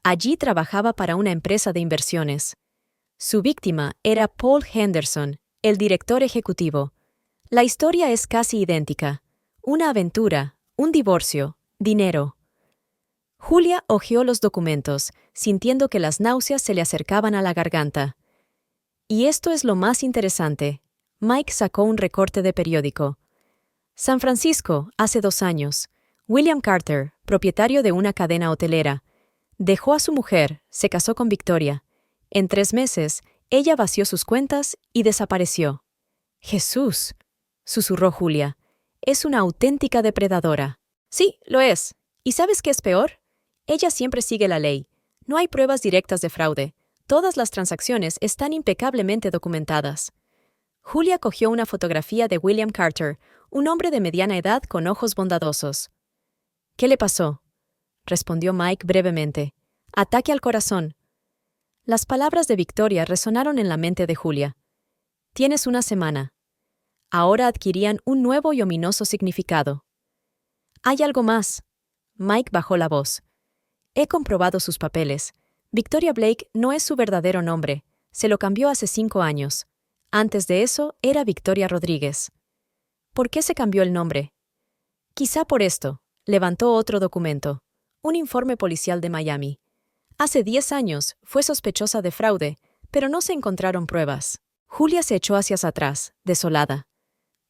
Allí trabajaba para una empresa de inversiones. Su víctima era Paul Henderson, el director ejecutivo. La historia es casi idéntica. Una aventura, un divorcio, dinero. Julia hojeó los documentos, sintiendo que las náuseas se le acercaban a la garganta. Y esto es lo más interesante. Mike sacó un recorte de periódico. San Francisco, hace 2 años. William Carter, propietario de una cadena hotelera, dejó a su mujer, se casó con Victoria. En 3 meses, ella vació sus cuentas y desapareció. «Jesús», susurró Julia, «es una auténtica depredadora». «Sí, lo es. ¿Y sabes qué es peor? Ella siempre sigue la ley. No hay pruebas directas de fraude. Todas las transacciones están impecablemente documentadas». Julia cogió una fotografía de William Carter, un hombre de mediana edad con ojos bondadosos. «¿Qué le pasó?», respondió Mike brevemente. «Ataque al corazón». Las palabras de Victoria resonaron en la mente de Julia. «Tienes una semana». Ahora adquirían un nuevo y ominoso significado. «Hay algo más». Mike bajó la voz. «He comprobado sus papeles. Victoria Blake no es su verdadero nombre. Se lo cambió hace 5 años. Antes de eso, era Victoria Rodríguez». «¿Por qué se cambió el nombre?» «Quizá por esto». Levantó otro documento. Un informe policial de Miami. Hace 10 años fue sospechosa de fraude, pero no se encontraron pruebas. Julia se echó hacia atrás, desolada.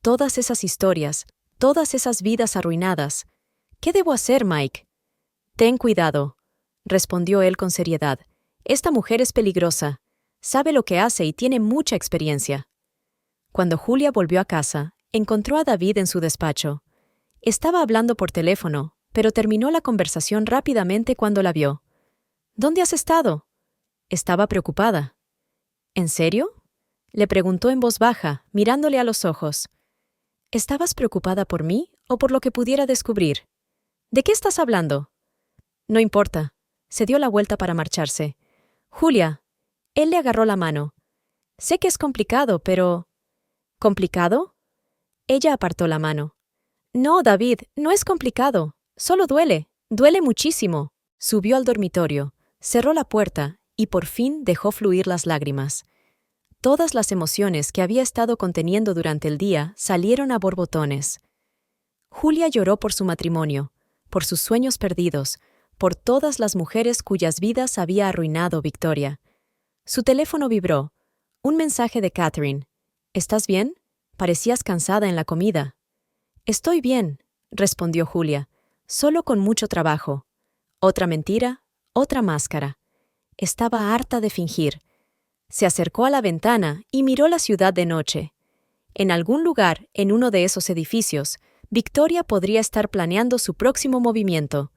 Todas esas historias, todas esas vidas arruinadas. ¿Qué debo hacer, Mike? «Ten cuidado», respondió él con seriedad. «Esta mujer es peligrosa. Sabe lo que hace y tiene mucha experiencia». Cuando Julia volvió a casa, encontró a David en su despacho. Estaba hablando por teléfono, pero terminó la conversación rápidamente cuando la vio. «¿Dónde has estado?». Estaba preocupada. «¿En serio?», le preguntó en voz baja, mirándole a los ojos. «¿Estabas preocupada por mí o por lo que pudiera descubrir? ¿De qué estás hablando?». «No importa». Se dio la vuelta para marcharse. «Julia». Él le agarró la mano. «Sé que es complicado, pero...». «¿Complicado?». Ella apartó la mano. «No, David, no es complicado. Solo duele. Duele muchísimo». Subió al dormitorio, cerró la puerta y por fin dejó fluir las lágrimas. Todas las emociones que había estado conteniendo durante el día salieron a borbotones. Julia lloró por su matrimonio, por sus sueños perdidos, por todas las mujeres cuyas vidas había arruinado Victoria. Su teléfono vibró. Un mensaje de Catherine. «¿Estás bien? Parecías cansada en la comida». «Estoy bien», respondió Julia, «solo con mucho trabajo». Otra mentira, otra máscara. Estaba harta de fingir. Se acercó a la ventana y miró la ciudad de noche. En algún lugar, en uno de esos edificios, Victoria podría estar planeando su próximo movimiento.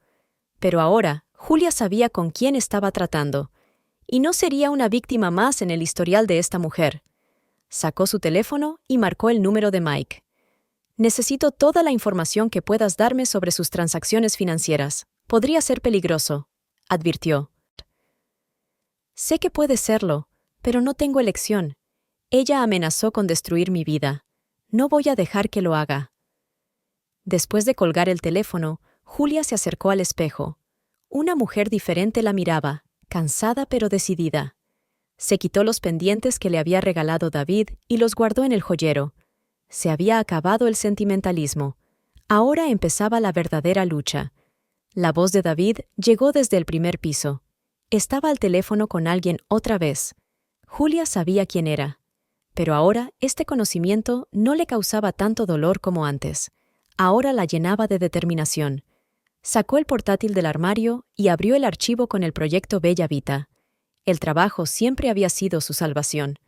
Pero ahora, Julia sabía con quién estaba tratando. Y no sería una víctima más en el historial de esta mujer. Sacó su teléfono y marcó el número de Mike. «Necesito toda la información que puedas darme sobre sus transacciones financieras. Podría ser peligroso», advirtió. «Sé que puede serlo, pero no tengo elección. Ella amenazó con destruir mi vida. No voy a dejar que lo haga». Después de colgar el teléfono, Julia se acercó al espejo. Una mujer diferente la miraba, cansada pero decidida. Se quitó los pendientes que le había regalado David y los guardó en el joyero. Se había acabado el sentimentalismo. Ahora empezaba la verdadera lucha. La voz de David llegó desde el primer piso. Estaba al teléfono con alguien otra vez. Julia sabía quién era. Pero ahora este conocimiento no le causaba tanto dolor como antes. Ahora la llenaba de determinación. Sacó el portátil del armario y abrió el archivo con el proyecto Bella Vita. El trabajo siempre había sido su salvación.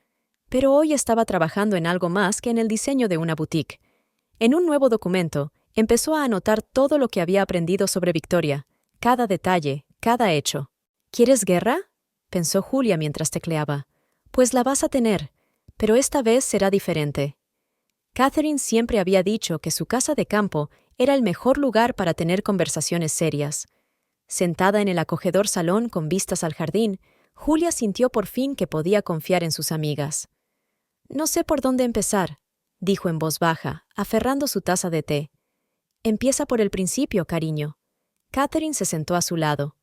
Pero hoy estaba trabajando en algo más que en el diseño de una boutique. En un nuevo documento, empezó a anotar todo lo que había aprendido sobre Victoria, cada detalle, cada hecho. «¿Quieres guerra?», pensó Julia mientras tecleaba. «Pues la vas a tener, pero esta vez será diferente». Catherine siempre había dicho que su casa de campo era el mejor lugar para tener conversaciones serias. Sentada en el acogedor salón con vistas al jardín, Julia sintió por fin que podía confiar en sus amigas. «No sé por dónde empezar», dijo en voz baja, aferrando su taza de té. «Empieza por el principio, cariño». Catherine se sentó a su lado.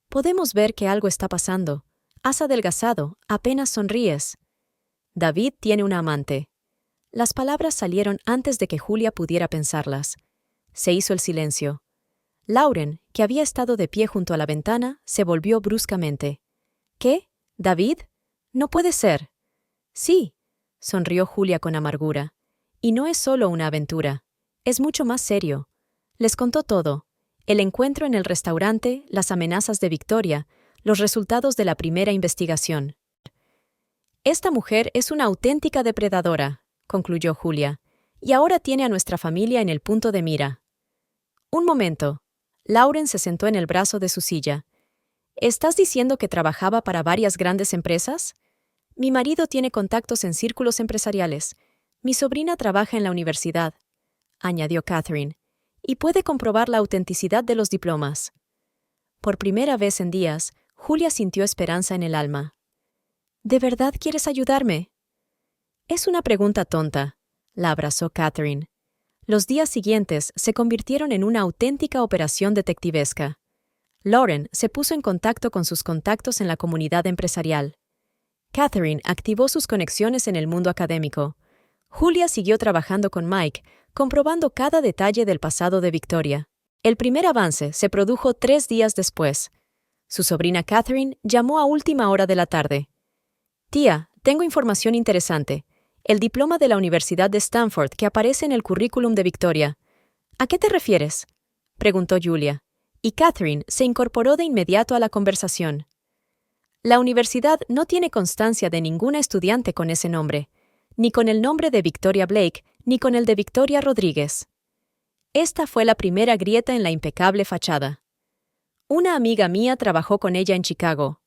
«Podemos ver que algo está pasando. Has adelgazado, apenas sonríes». «David tiene una amante». Las palabras salieron antes de que Julia pudiera pensarlas. Se hizo el silencio. Lauren, que había estado de pie junto a la ventana, se volvió bruscamente. «¿Qué? ¿David? No puede ser». «Sí», sonrió Julia con amargura. «Y no es solo una aventura. Es mucho más serio». Les contó todo. el encuentro en el restaurante, las amenazas de Victoria, los resultados de la primera investigación. Esta mujer es una auténtica depredadora, concluyó Julia, y ahora tiene a nuestra familia en el punto de mira. Un momento. Lauren se sentó en el brazo de su silla. ¿Estás diciendo que trabajaba para varias grandes empresas? Mi marido tiene contactos en círculos empresariales. Mi sobrina trabaja en la universidad, añadió Catherine, y puede comprobar la autenticidad de los diplomas. Por primera vez en días, Julia sintió esperanza en el alma. ¿De verdad quieres ayudarme? Es una pregunta tonta, la abrazó Catherine. Los días siguientes se convirtieron en una auténtica operación detectivesca. Lauren se puso en contacto con sus contactos en la comunidad empresarial. Catherine activó sus conexiones en el mundo académico. Julia siguió trabajando con Mike, comprobando cada detalle del pasado de Victoria. El primer avance se produjo 3 días después. Su sobrina Catherine llamó a última hora de la tarde. «Tía, tengo información interesante. El diploma de la Universidad de Stanford que aparece en el currículum de Victoria». «¿A qué te refieres?», preguntó Julia, y Catherine se incorporó de inmediato a la conversación. La universidad no tiene constancia de ninguna estudiante con ese nombre, ni con el nombre de Victoria Blake, ni con el de Victoria Rodríguez. Esta fue la primera grieta en la impecable fachada. «Una amiga mía trabajó con ella en Chicago»,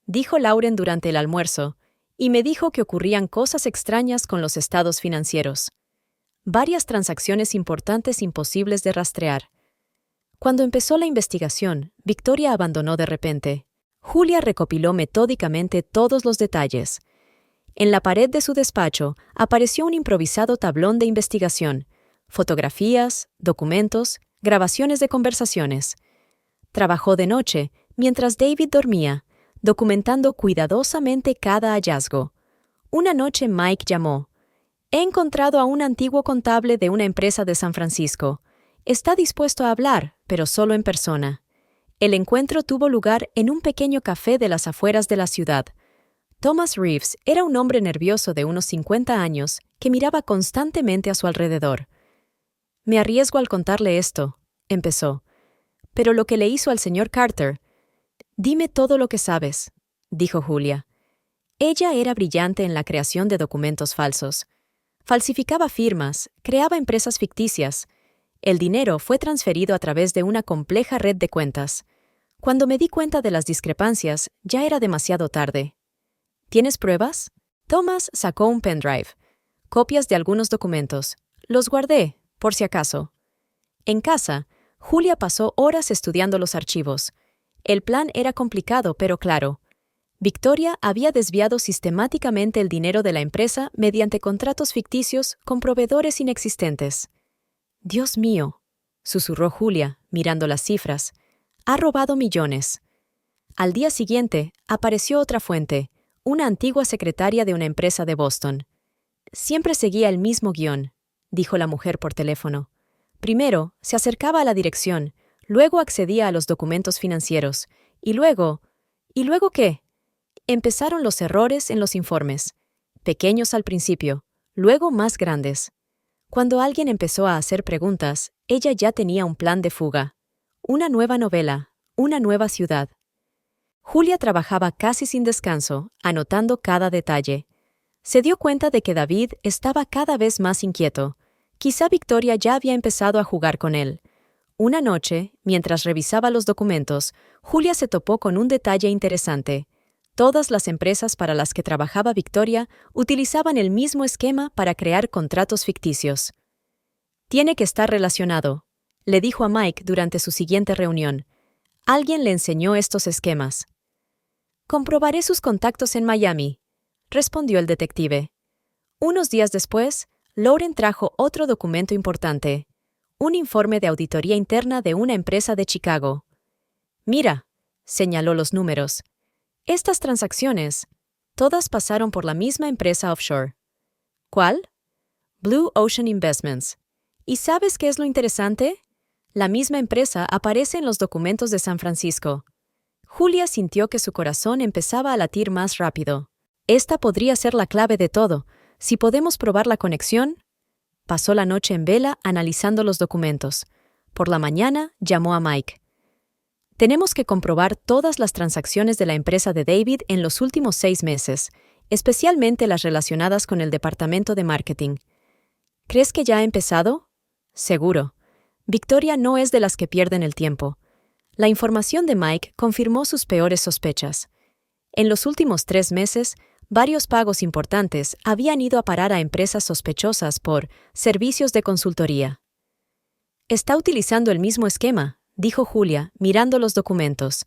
dijo Lauren durante el almuerzo, y me dijo que ocurrían cosas extrañas con los estados financieros. Varias transacciones importantes imposibles de rastrear. Cuando empezó la investigación, Victoria abandonó de repente. Julia recopiló metódicamente todos los detalles. En la pared de su despacho apareció un improvisado tablón de investigación, fotografías, documentos, grabaciones de conversaciones. Trabajó de noche, mientras David dormía, documentando cuidadosamente cada hallazgo. Una noche Mike llamó. «He encontrado a un antiguo contable de una empresa de San Francisco. Está dispuesto a hablar, pero solo en persona». El encuentro tuvo lugar en un pequeño café de las afueras de la ciudad. Thomas Reeves era un hombre nervioso de unos 50 años que miraba constantemente a su alrededor. «Me arriesgo al contarle esto», empezó. «Pero lo que le hizo al señor Carter». «Dime todo lo que sabes», dijo Julia. Ella era brillante en la creación de documentos falsos. Falsificaba firmas, creaba empresas ficticias. El dinero fue transferido a través de una compleja red de cuentas. Cuando me di cuenta de las discrepancias, ya era demasiado tarde. «¿Tienes pruebas?» Thomas sacó un pendrive. Copias de algunos documentos. Los guardé, por si acaso. En casa, Julia pasó horas estudiando los archivos. El plan era complicado, pero claro. Victoria había desviado sistemáticamente el dinero de la empresa mediante contratos ficticios con proveedores inexistentes. «Dios mío», susurró Julia, mirando las cifras. «Ha robado millones». Al día siguiente, apareció otra fuente, una antigua secretaria de una empresa de Boston. «Siempre seguía el mismo guión», dijo la mujer por teléfono. Primero, se acercaba a la dirección, luego accedía a los documentos financieros, y luego... ¿Y luego qué? Empezaron los errores en los informes, pequeños al principio, luego más grandes. Cuando alguien empezó a hacer preguntas, ella ya tenía un plan de fuga. Una nueva novela, una nueva ciudad. Julia trabajaba casi sin descanso, anotando cada detalle. Se dio cuenta de que David estaba cada vez más inquieto. Quizá Victoria ya había empezado a jugar con él. Una noche, mientras revisaba los documentos, Julia se topó con un detalle interesante. Todas las empresas para las que trabajaba Victoria utilizaban el mismo esquema para crear contratos ficticios. «Tiene que estar relacionado», le dijo a Mike durante su siguiente reunión. Alguien le enseñó estos esquemas. «Comprobaré sus contactos en Miami», respondió el detective. Unos días después, Lauren trajo otro documento importante, un informe de auditoría interna de una empresa de Chicago. «Mira», señaló los números. «Estas transacciones, todas pasaron por la misma empresa offshore». «¿Cuál?» «Blue Ocean Investments». ¿Y sabes qué es lo interesante? La misma empresa aparece en los documentos de San Francisco. Julia sintió que su corazón empezaba a latir más rápido. Esta podría ser la clave de todo. Si podemos probar la conexión. Pasó la noche en vela analizando los documentos. Por la mañana, llamó a Mike. Tenemos que comprobar todas las transacciones de la empresa de David en los últimos 6 meses, especialmente las relacionadas con el departamento de marketing. ¿Crees que ya ha empezado? Seguro. Victoria no es de las que pierden el tiempo. La información de Mike confirmó sus peores sospechas. En los últimos 3 meses, varios pagos importantes habían ido a parar a empresas sospechosas por servicios de consultoría. Está utilizando el mismo esquema, dijo Julia, mirando los documentos.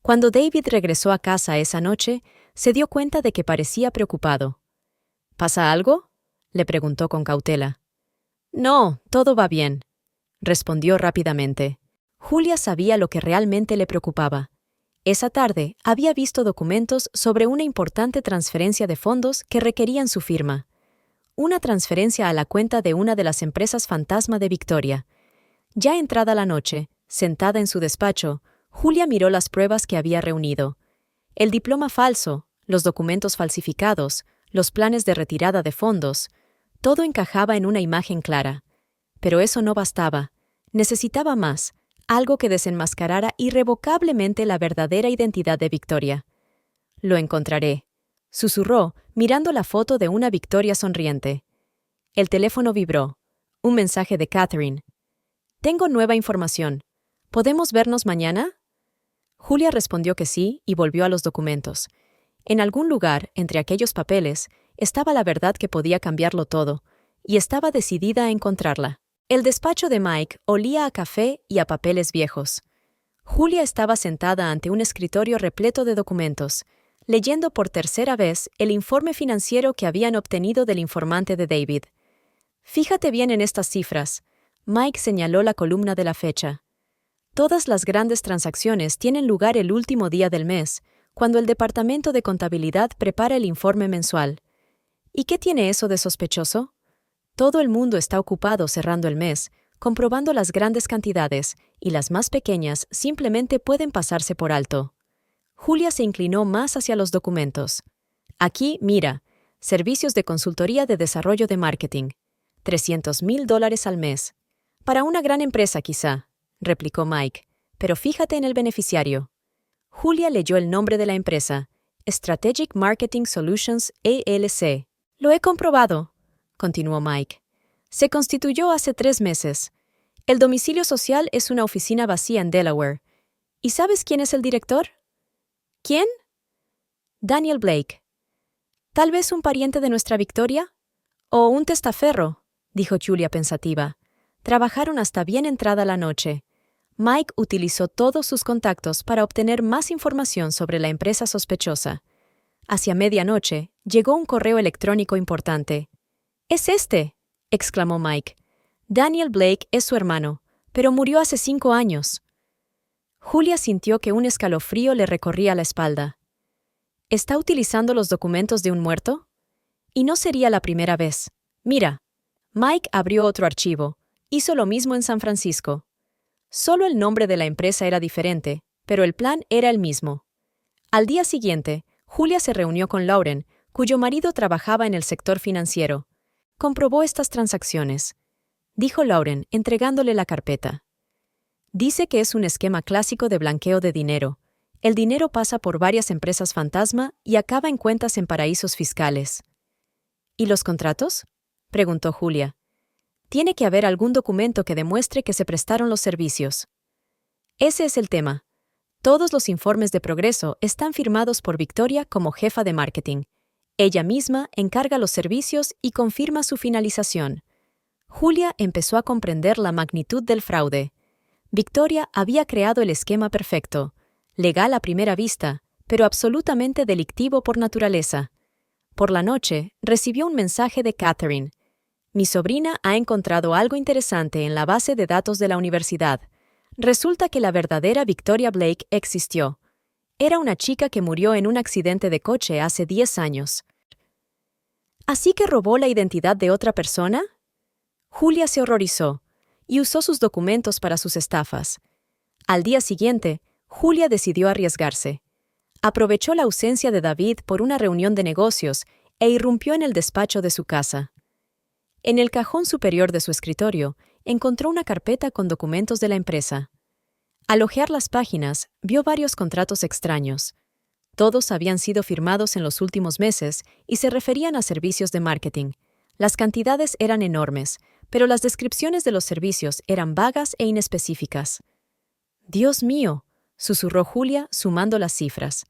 Cuando David regresó a casa esa noche, se dio cuenta de que parecía preocupado. ¿Pasa algo?, le preguntó con cautela. No, todo va bien, respondió rápidamente. Julia sabía lo que realmente le preocupaba. Esa tarde había visto documentos sobre una importante transferencia de fondos que requerían su firma. Una transferencia a la cuenta de una de las empresas fantasma de Victoria. Ya entrada la noche, sentada en su despacho, Julia miró las pruebas que había reunido. El diploma falso, los documentos falsificados, los planes de retirada de fondos, todo encajaba en una imagen clara. Pero eso no bastaba. Necesitaba más, algo que desenmascarara irrevocablemente la verdadera identidad de Victoria. Lo encontraré, susurró, mirando la foto de una Victoria sonriente. El teléfono vibró. Un mensaje de Catherine. Tengo nueva información. ¿Podemos vernos mañana? Julia respondió que sí y volvió a los documentos. En algún lugar, entre aquellos papeles, estaba la verdad que podía cambiarlo todo, y estaba decidida a encontrarla. El despacho de Mike olía a café y a papeles viejos. Julia estaba sentada ante un escritorio repleto de documentos, leyendo por tercera vez el informe financiero que habían obtenido del informante de David. Fíjate bien en estas cifras. Mike señaló la columna de la fecha. Todas las grandes transacciones tienen lugar el último día del mes, cuando el departamento de contabilidad prepara el informe mensual. ¿Y qué tiene eso de sospechoso? Todo el mundo está ocupado cerrando el mes, comprobando las grandes cantidades, y las más pequeñas simplemente pueden pasarse por alto. Julia se inclinó más hacia los documentos. Aquí, mira, servicios de consultoría de desarrollo de marketing. $300,000 al mes. Para una gran empresa, quizá, replicó Mike, pero fíjate en el beneficiario. Julia leyó el nombre de la empresa, Strategic Marketing Solutions LLC. Lo he comprobado, continuó Mike. Se constituyó hace 3 meses. El domicilio social es una oficina vacía en Delaware. ¿Y sabes quién es el director? ¿Quién? Daniel Blake. ¿Tal vez un pariente de nuestra Victoria? ¿O un testaferro?, dijo Julia pensativa. Trabajaron hasta bien entrada la noche. Mike utilizó todos sus contactos para obtener más información sobre la empresa sospechosa. Hacia medianoche, llegó un correo electrónico importante. «¡Es este!», exclamó Mike. «Daniel Blake es su hermano, pero murió hace 5 años». Julia sintió que un escalofrío le recorría la espalda. ¿Está utilizando los documentos de un muerto? Y no sería la primera vez. Mira. Mike abrió otro archivo. Hizo lo mismo en San Francisco. Solo el nombre de la empresa era diferente, pero el plan era el mismo. Al día siguiente, Julia se reunió con Lauren, cuyo marido trabajaba en el sector financiero. Comprobó estas transacciones, dijo Lauren, entregándole la carpeta. Dice que es un esquema clásico de blanqueo de dinero. El dinero pasa por varias empresas fantasma y acaba en cuentas en paraísos fiscales. ¿Y los contratos?, preguntó Julia. Tiene que haber algún documento que demuestre que se prestaron los servicios. Ese es el tema. Todos los informes de progreso están firmados por Victoria como jefa de marketing. Ella misma encarga los servicios y confirma su finalización. Julia empezó a comprender la magnitud del fraude. Victoria había creado el esquema perfecto, legal a primera vista, pero absolutamente delictivo por naturaleza. Por la noche, recibió un mensaje de Catherine. Mi sobrina ha encontrado algo interesante en la base de datos de la universidad. Resulta que la verdadera Victoria Blake existió. Era una chica que murió en un accidente de coche hace 10 años. ¿Así que robó la identidad de otra persona? Julia se horrorizó y usó sus documentos para sus estafas. Al día siguiente, Julia decidió arriesgarse. Aprovechó la ausencia de David por una reunión de negocios e irrumpió en el despacho de su casa. En el cajón superior de su escritorio encontró una carpeta con documentos de la empresa. Al hojear las páginas, vio varios contratos extraños. Todos habían sido firmados en los últimos meses y se referían a servicios de marketing. Las cantidades eran enormes, pero las descripciones de los servicios eran vagas e inespecíficas. «Dios mío», susurró Julia, sumando las cifras.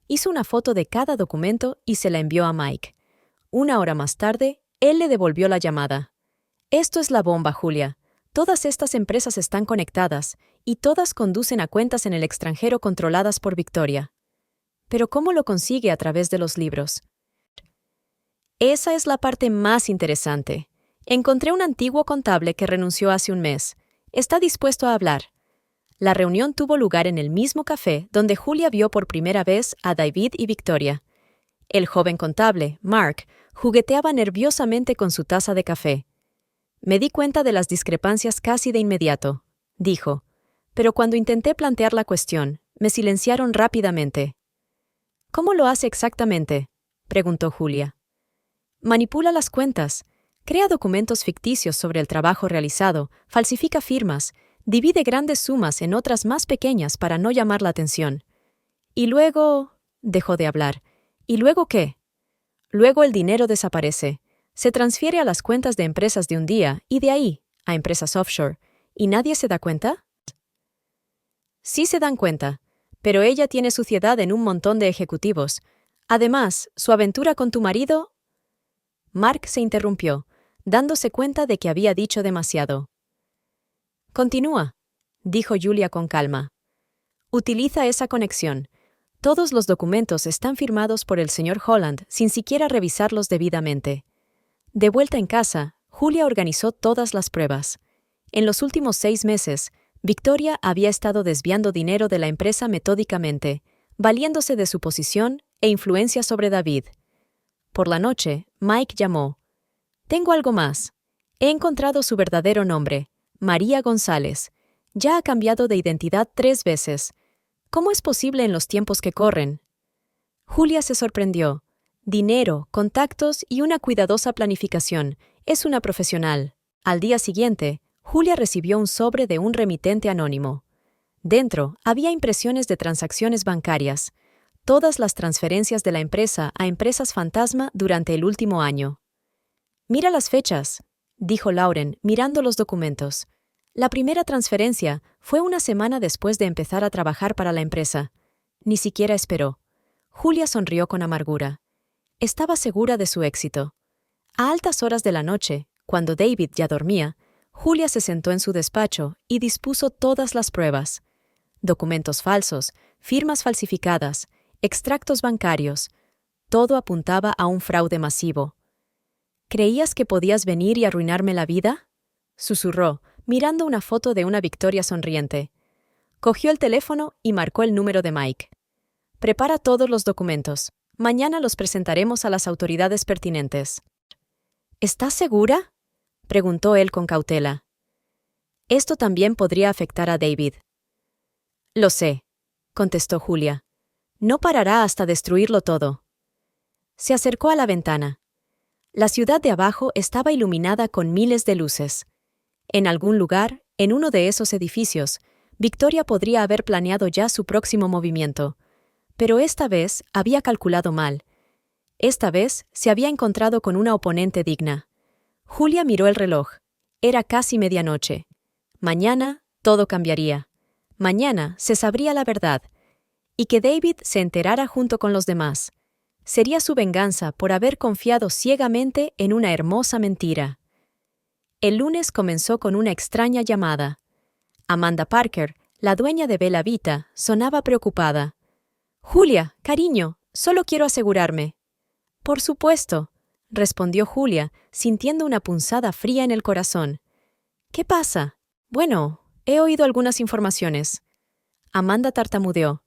Hizo una foto de cada documento y se la envió a Mike. Una hora más tarde, él le devolvió la llamada. «Esto es la bomba, Julia. Todas estas empresas están conectadas y todas conducen a cuentas en el extranjero controladas por Victoria. ¿Pero cómo lo consigue a través de los libros?» Esa es la parte más interesante. Encontré un antiguo contable que renunció hace un mes. Está dispuesto a hablar. La reunión tuvo lugar en el mismo café donde Julia vio por primera vez a David y Victoria. El joven contable, Mark, jugueteaba nerviosamente con su taza de café. «Me di cuenta de las discrepancias casi de inmediato», dijo, pero cuando intenté plantear la cuestión, me silenciaron rápidamente. «¿Cómo lo hace exactamente?», preguntó Julia. «Manipula las cuentas, crea documentos ficticios sobre el trabajo realizado, falsifica firmas, divide grandes sumas en otras más pequeñas para no llamar la atención. Y luego...» dejó de hablar. «¿Y luego qué?» «Luego el dinero desaparece. Se transfiere a las cuentas de empresas de un día y de ahí a empresas offshore. ¿Y nadie se da cuenta?» «Sí se dan cuenta, pero ella tiene suciedad en un montón de ejecutivos. Además, su aventura con tu marido...» Mark se interrumpió, dándose cuenta de que había dicho demasiado. «Continúa», dijo Julia con calma. «Utiliza esa conexión. Todos los documentos están firmados por el señor Holland sin siquiera revisarlos debidamente». De vuelta en casa, Julia organizó todas las pruebas. En los últimos 6 meses, Victoria había estado desviando dinero de la empresa metódicamente, valiéndose de su posición e influencia sobre David. Por la noche, Mike llamó. «Tengo algo más. He encontrado su verdadero nombre, María González. Ya ha cambiado de identidad 3 veces. ¿Cómo es posible en los tiempos que corren?» Julia se sorprendió. Dinero, contactos y una cuidadosa planificación. Es una profesional. Al día siguiente, Julia recibió un sobre de un remitente anónimo. Dentro había impresiones de transacciones bancarias, todas las transferencias de la empresa a empresas fantasma durante el último año. «Mira las fechas», dijo Lauren, mirando los documentos. «La primera transferencia fue una semana después de empezar a trabajar para la empresa. Ni siquiera esperó». Julia sonrió con amargura. Estaba segura de su éxito. A altas horas de la noche, cuando David ya dormía, Julia se sentó en su despacho y dispuso todas las pruebas. Documentos falsos, firmas falsificadas, extractos bancarios. Todo apuntaba a un fraude masivo. «¿Creías que podías venir y arruinarme la vida?», susurró, mirando una foto de una Victoria sonriente. Cogió el teléfono y marcó el número de Mike. «Prepara todos los documentos. Mañana los presentaremos a las autoridades pertinentes». «¿Estás segura?», preguntó él con cautela. «Esto también podría afectar a David». «Lo sé», contestó Julia. «No parará hasta destruirlo todo». Se acercó a la ventana. La ciudad de abajo estaba iluminada con miles de luces. En algún lugar, en uno de esos edificios, Victoria podría haber planeado ya su próximo movimiento. Pero esta vez había calculado mal. Esta vez se había encontrado con una oponente digna. Julia miró el reloj. Era casi medianoche. Mañana todo cambiaría. Mañana se sabría la verdad. Y que David se enterara junto con los demás. Sería su venganza por haber confiado ciegamente en una hermosa mentira. El lunes comenzó con una extraña llamada. Amanda Parker, la dueña de Bella Vita, sonaba preocupada. «Julia, cariño, solo quiero asegurarme». «Por supuesto», respondió Julia, sintiendo una punzada fría en el corazón. «¿Qué pasa?» «Bueno, he oído algunas informaciones». Amanda tartamudeó.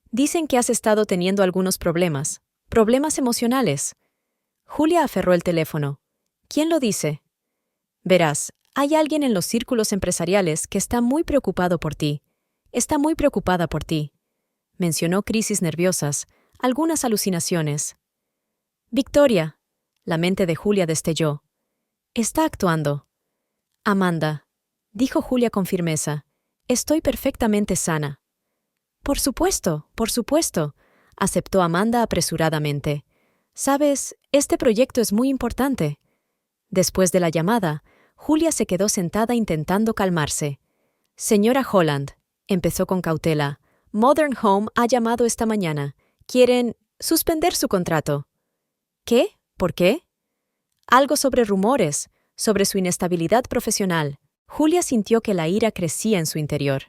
«Dicen que has estado teniendo algunos problemas. Problemas emocionales». Julia aferró el teléfono. «¿Quién lo dice?» «Verás, hay alguien en los círculos empresariales que está muy preocupado por ti. Está muy preocupada por ti». Mencionó crisis nerviosas, algunas alucinaciones. «Victoria», la mente de Julia destelló. «Está actuando». «Amanda». dijo Julia con firmeza. Estoy perfectamente sana. Por supuesto, aceptó Amanda apresuradamente. Sabes, este proyecto es muy importante. Después de la llamada, Julia se quedó sentada intentando calmarse. Señora Holland, empezó con cautela, Modern Home ha llamado esta mañana. Quieren suspender su contrato. ¿Qué? ¿Por qué? Algo sobre rumores, sobre su inestabilidad profesional. Julia sintió que la ira crecía en su interior.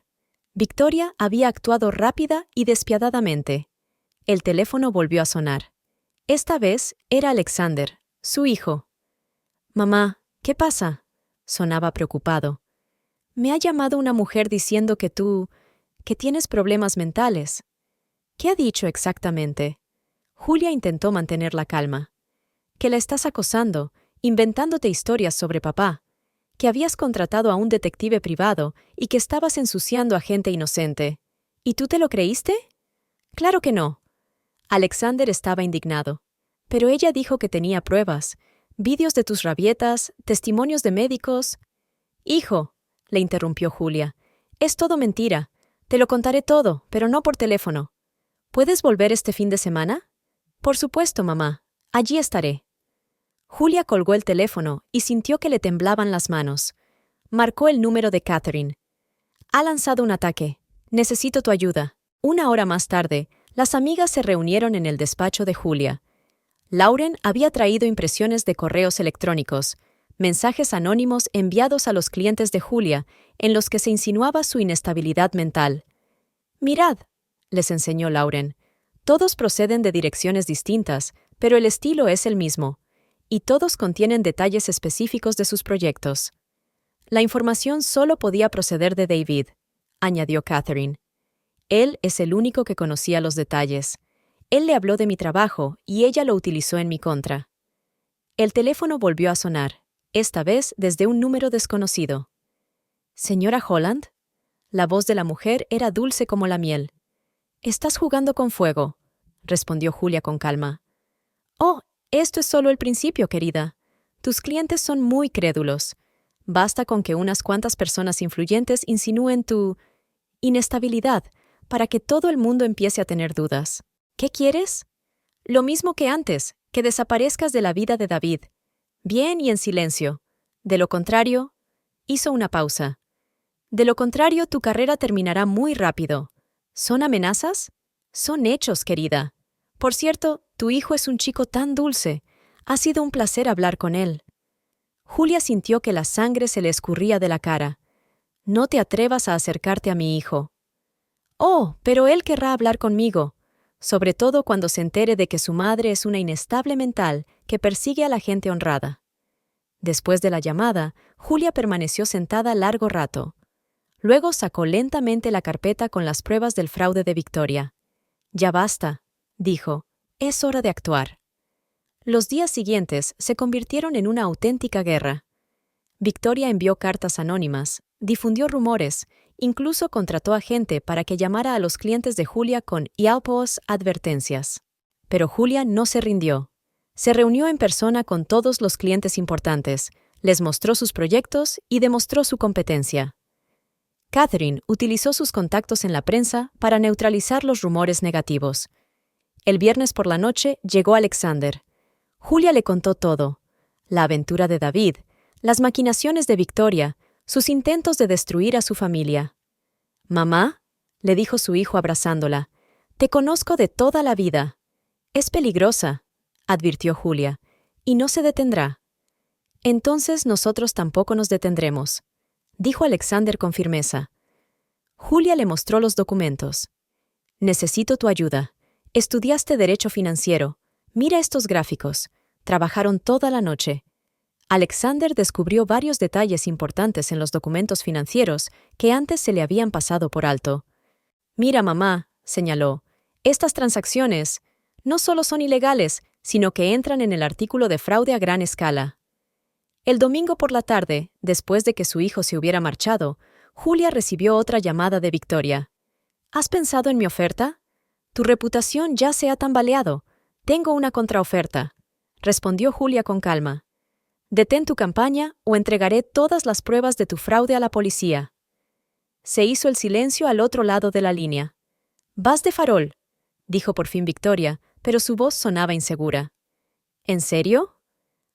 Victoria había actuado rápida y despiadadamente. El teléfono volvió a sonar. Esta vez era Alexander, su hijo. «Mamá, ¿qué pasa?», sonaba preocupado. «Me ha llamado una mujer diciendo que tienes problemas mentales». «¿Qué ha dicho exactamente?». Julia intentó mantener la calma. «Que la estás acosando, inventándote historias sobre papá. Que habías contratado a un detective privado y que estabas ensuciando a gente inocente. ¿Y tú te lo creíste?». «Claro que no». Alexander estaba indignado. «Pero ella dijo que tenía pruebas, vídeos de tus rabietas, testimonios de médicos». «Hijo», le interrumpió Julia, «es todo mentira. Te lo contaré todo, pero no por teléfono. ¿Puedes volver este fin de semana?». «Por supuesto, mamá. Allí estaré». Julia colgó el teléfono y sintió que le temblaban las manos. Marcó el número de Catherine. «Ha lanzado un ataque. Necesito tu ayuda». 1 hora más tarde, las amigas se reunieron en el despacho de Julia. Lauren había traído impresiones de correos electrónicos, mensajes anónimos enviados a los clientes de Julia, en los que se insinuaba su inestabilidad mental. «Mirad», les enseñó Lauren. «Todos proceden de direcciones distintas, pero el estilo es el mismo. Y todos contienen detalles específicos de sus proyectos». «La información solo podía proceder de David», añadió Catherine. «Él es el único que conocía los detalles. Él le habló de mi trabajo y ella lo utilizó en mi contra». El teléfono volvió a sonar, esta vez desde un número desconocido. «¿Señora Holland?». La voz de la mujer era dulce como la miel. «Estás jugando con fuego», respondió Julia con calma. «Oh, esto es solo el principio, querida. Tus clientes son muy crédulos. Basta con que unas cuantas personas influyentes insinúen tu inestabilidad para que todo el mundo empiece a tener dudas. ¿Qué quieres?». «Lo mismo que antes, que desaparezcas de la vida de David. Bien y en silencio. De lo contrario…». Hizo una pausa. «De lo contrario, tu carrera terminará muy rápido». «¿Son amenazas?». «Son hechos, querida. Por cierto, tu hijo es un chico tan dulce. Ha sido un placer hablar con él». Julia sintió que la sangre se le escurría de la cara. «No te atrevas a acercarte a mi hijo». «Oh, pero él querrá hablar conmigo, sobre todo cuando se entere de que su madre es una inestable mental que persigue a la gente honrada». Después de la llamada, Julia permaneció sentada largo rato. Luego sacó lentamente la carpeta con las pruebas del fraude de Victoria. «Ya basta», dijo, «es hora de actuar». Los días siguientes se convirtieron en una auténtica guerra. Victoria envió cartas anónimas, difundió rumores, incluso contrató a gente para que llamara a los clientes de Julia con hialpos advertencias. Pero Julia no se rindió. Se reunió en persona con todos los clientes importantes, les mostró sus proyectos y demostró su competencia. Catherine utilizó sus contactos en la prensa para neutralizar los rumores negativos. El viernes por la noche llegó Alexander. Julia le contó todo: la aventura de David, las maquinaciones de Victoria, sus intentos de destruir a su familia. «Mamá», le dijo su hijo abrazándola, «te conozco de toda la vida». «Es peligrosa», advirtió Julia, «y no se detendrá». «Entonces nosotros tampoco nos detendremos», dijo Alexander con firmeza. Julia le mostró los documentos. «Necesito tu ayuda. Estudiaste Derecho Financiero. Mira estos gráficos. Trabajaron toda la noche». Alexander descubrió varios detalles importantes en los documentos financieros que antes se le habían pasado por alto. «Mira, mamá», señaló, «estas transacciones no solo son ilegales, sino que entran en el artículo de fraude a gran escala». El domingo por la tarde, después de que su hijo se hubiera marchado, Julia recibió otra llamada de Victoria. «¿Has pensado en mi oferta? Tu reputación ya se ha tambaleado. Tengo una contraoferta», respondió Julia con calma. Detén tu campaña o entregaré todas las pruebas de tu fraude a la policía. Se hizo el silencio al otro lado de la línea. «Vas de farol», dijo por fin Victoria, pero su voz sonaba insegura. «¿En serio?»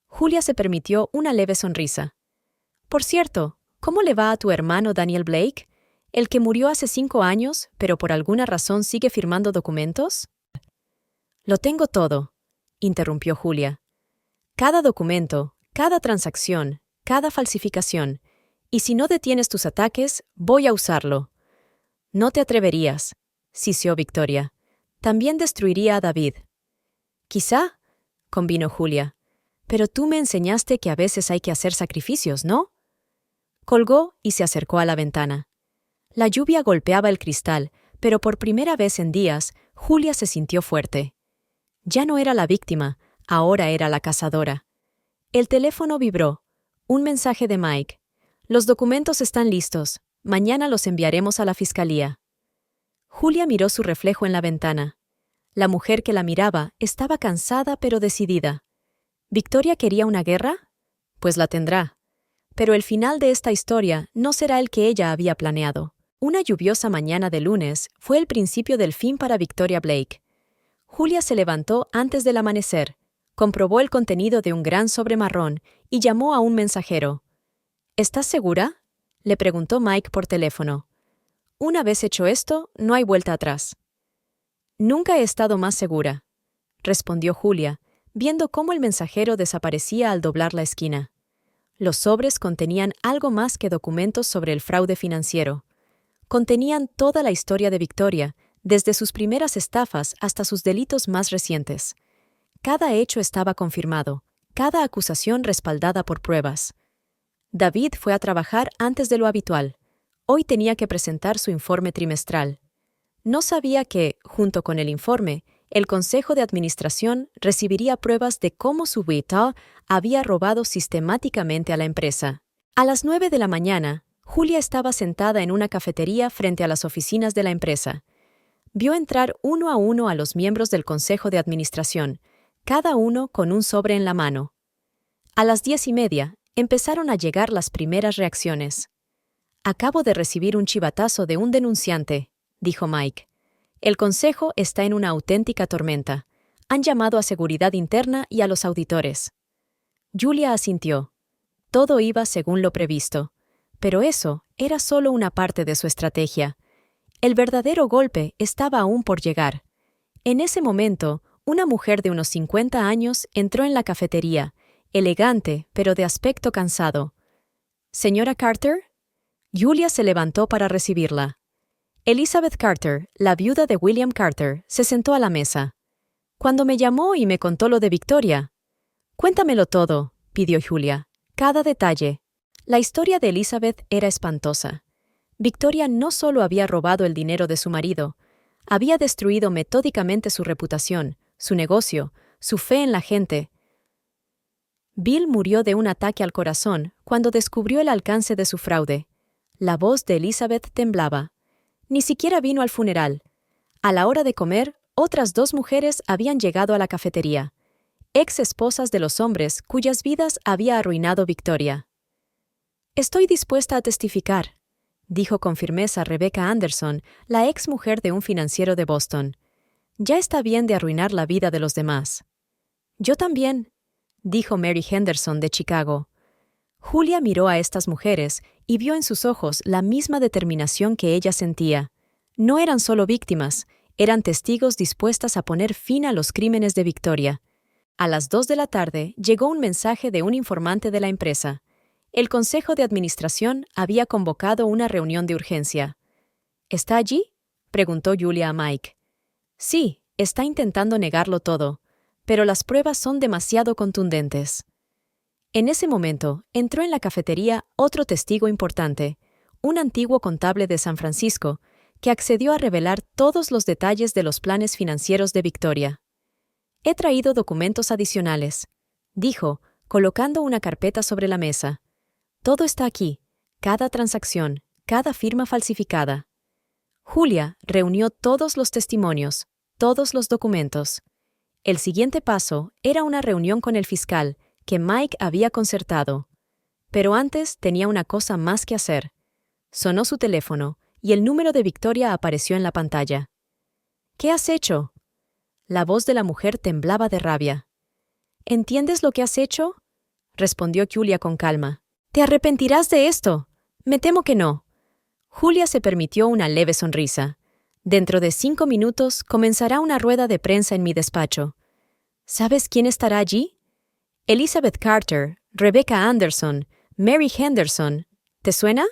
Julia se permitió una leve sonrisa. «Por cierto, ¿cómo le va a tu hermano Daniel Blake? ¿El que murió hace 5 años, pero por alguna razón sigue firmando documentos?» «Lo tengo todo», interrumpió Julia. «Cada documento, cada transacción, cada falsificación. Y si no detienes tus ataques, voy a usarlo». «No te atreverías», siseó Victoria. «También destruiría a David». «Quizá», convino Julia. «Pero tú me enseñaste que a veces hay que hacer sacrificios, ¿no?» Colgó y se acercó a la ventana. La lluvia golpeaba el cristal, pero por primera vez en días, Julia se sintió fuerte. Ya no era la víctima, ahora era la cazadora. El teléfono vibró. Un mensaje de Mike. «Los documentos están listos. Mañana los enviaremos a la fiscalía». Julia miró su reflejo en la ventana. La mujer que la miraba estaba cansada pero decidida. ¿Victoria quería una guerra? Pues la tendrá. Pero el final de esta historia no será el que ella había planeado. Una lluviosa mañana de lunes fue el principio del fin para Victoria Blake. Julia se levantó antes del amanecer, comprobó el contenido de un gran sobre marrón y llamó a un mensajero. «¿Estás segura?», le preguntó Mike por teléfono. «Una vez hecho esto, no hay vuelta atrás». «Nunca he estado más segura», respondió Julia, viendo cómo el mensajero desaparecía al doblar la esquina. Los sobres contenían algo más que documentos sobre el fraude financiero. Contenían toda la historia de Victoria, desde sus primeras estafas hasta sus delitos más recientes. Cada hecho estaba confirmado, cada acusación respaldada por pruebas. David fue a trabajar antes de lo habitual. Hoy tenía que presentar su informe trimestral. No sabía que, junto con el informe, el Consejo de Administración recibiría pruebas de cómo su Vuitton había robado sistemáticamente a la empresa. A las 9 de la mañana, Julia estaba sentada en una cafetería frente a las oficinas de la empresa. Vio entrar uno a los miembros del Consejo de Administración, cada uno con un sobre en la mano. A las 10:30 empezaron a llegar las primeras reacciones. «Acabo de recibir un chivatazo de un denunciante», dijo Mike. «El consejo está en una auténtica tormenta. Han llamado a seguridad interna y a los auditores». Julia asintió. Todo iba según lo previsto. Pero eso era solo una parte de su estrategia. El verdadero golpe estaba aún por llegar. En ese momento, una mujer de unos 50 años entró en la cafetería, elegante pero de aspecto cansado. «¿Señora Carter?» Julia se levantó para recibirla. Elizabeth Carter, la viuda de William Carter, se sentó a la mesa. «Cuando me llamó y me contó lo de Victoria». «Cuéntamelo todo», pidió Julia. «Cada detalle». La historia de Elizabeth era espantosa. Victoria no solo había robado el dinero de su marido, había destruido metódicamente su reputación, su negocio, su fe en la gente. Bill murió de un ataque al corazón cuando descubrió el alcance de su fraude. La voz de Elizabeth temblaba. Ni siquiera vino al funeral. A la hora de comer, otras 2 mujeres habían llegado a la cafetería, ex esposas de los hombres cuyas vidas había arruinado Victoria. «Estoy dispuesta a testificar», dijo con firmeza Rebecca Anderson, la ex mujer de un financiero de Boston. «Ya está bien de arruinar la vida de los demás». «Yo también», dijo Mary Henderson de Chicago. Julia miró a estas mujeres y vio en sus ojos la misma determinación que ella sentía. No eran solo víctimas, eran testigos dispuestas a poner fin a los crímenes de Victoria. A las 2 de la tarde llegó un mensaje de un informante de la empresa. El Consejo de Administración había convocado una reunión de urgencia. «¿Está allí?», preguntó Julia a Mike. «Sí, está intentando negarlo todo, pero las pruebas son demasiado contundentes». En ese momento, entró en la cafetería otro testigo importante, un antiguo contable de San Francisco, que accedió a revelar todos los detalles de los planes financieros de Victoria. «He traído documentos adicionales», dijo, colocando una carpeta sobre la mesa. «Todo está aquí, cada transacción, cada firma falsificada». Julia reunió todos los testimonios, todos los documentos. El siguiente paso era una reunión con el fiscal, que Mike había concertado. Pero antes tenía una cosa más que hacer. Sonó su teléfono, y el número de Victoria apareció en la pantalla. ¿Qué has hecho? La voz de la mujer temblaba de rabia. ¿Entiendes lo que has hecho? Respondió Julia con calma. ¿Te arrepentirás de esto? Me temo que no. Julia se permitió una leve sonrisa. Dentro de 5 minutos comenzará una rueda de prensa en mi despacho. ¿Sabes quién estará allí? Elizabeth Carter, Rebecca Anderson, Mary Henderson. ¿Te suena?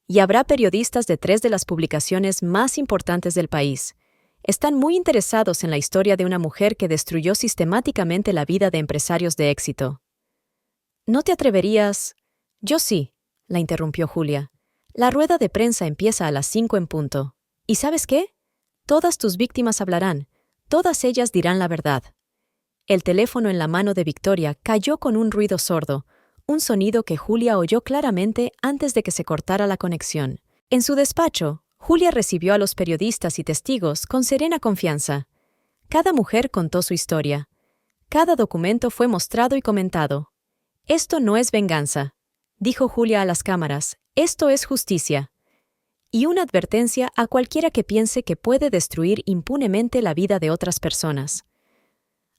Y habrá periodistas de 3 de las publicaciones más importantes del país. Están muy interesados en la historia de una mujer que destruyó sistemáticamente la vida de empresarios de éxito. ¿No te atreverías? Yo sí, la interrumpió Julia. La rueda de prensa empieza a las 5 en punto. ¿Y sabes qué? Todas tus víctimas hablarán. Todas ellas dirán la verdad. El teléfono en la mano de Victoria cayó con un ruido sordo, un sonido que Julia oyó claramente antes de que se cortara la conexión. En su despacho, Julia recibió a los periodistas y testigos con serena confianza. Cada mujer contó su historia. Cada documento fue mostrado y comentado. Esto no es venganza, dijo Julia a las cámaras, esto es justicia. Y una advertencia a cualquiera que piense que puede destruir impunemente la vida de otras personas.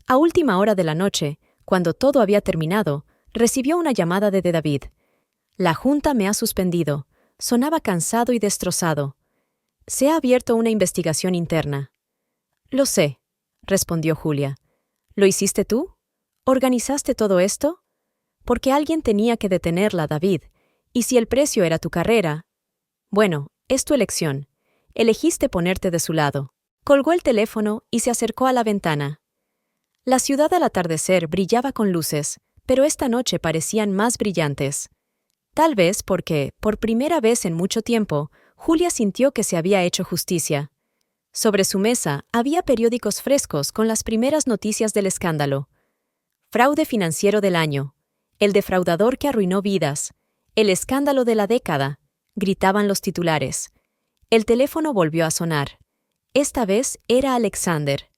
A última hora de la noche, cuando todo había terminado, recibió una llamada de David. La junta me ha suspendido. Sonaba cansado y destrozado. Se ha abierto una investigación interna. Lo sé, respondió Julia. ¿Lo hiciste tú? ¿Organizaste todo esto? Porque alguien tenía que detenerla, David. Y si el precio era tu carrera... Bueno, es tu elección. Elegiste ponerte de su lado. Colgó el teléfono y se acercó a la ventana. La ciudad al atardecer brillaba con luces, pero esta noche parecían más brillantes. Tal vez porque, por primera vez en mucho tiempo, Julia sintió que se había hecho justicia. Sobre su mesa había periódicos frescos con las primeras noticias del escándalo. Fraude financiero del año. El defraudador que arruinó vidas. El escándalo de la década. Gritaban los titulares. El teléfono volvió a sonar. Esta vez era Alexander.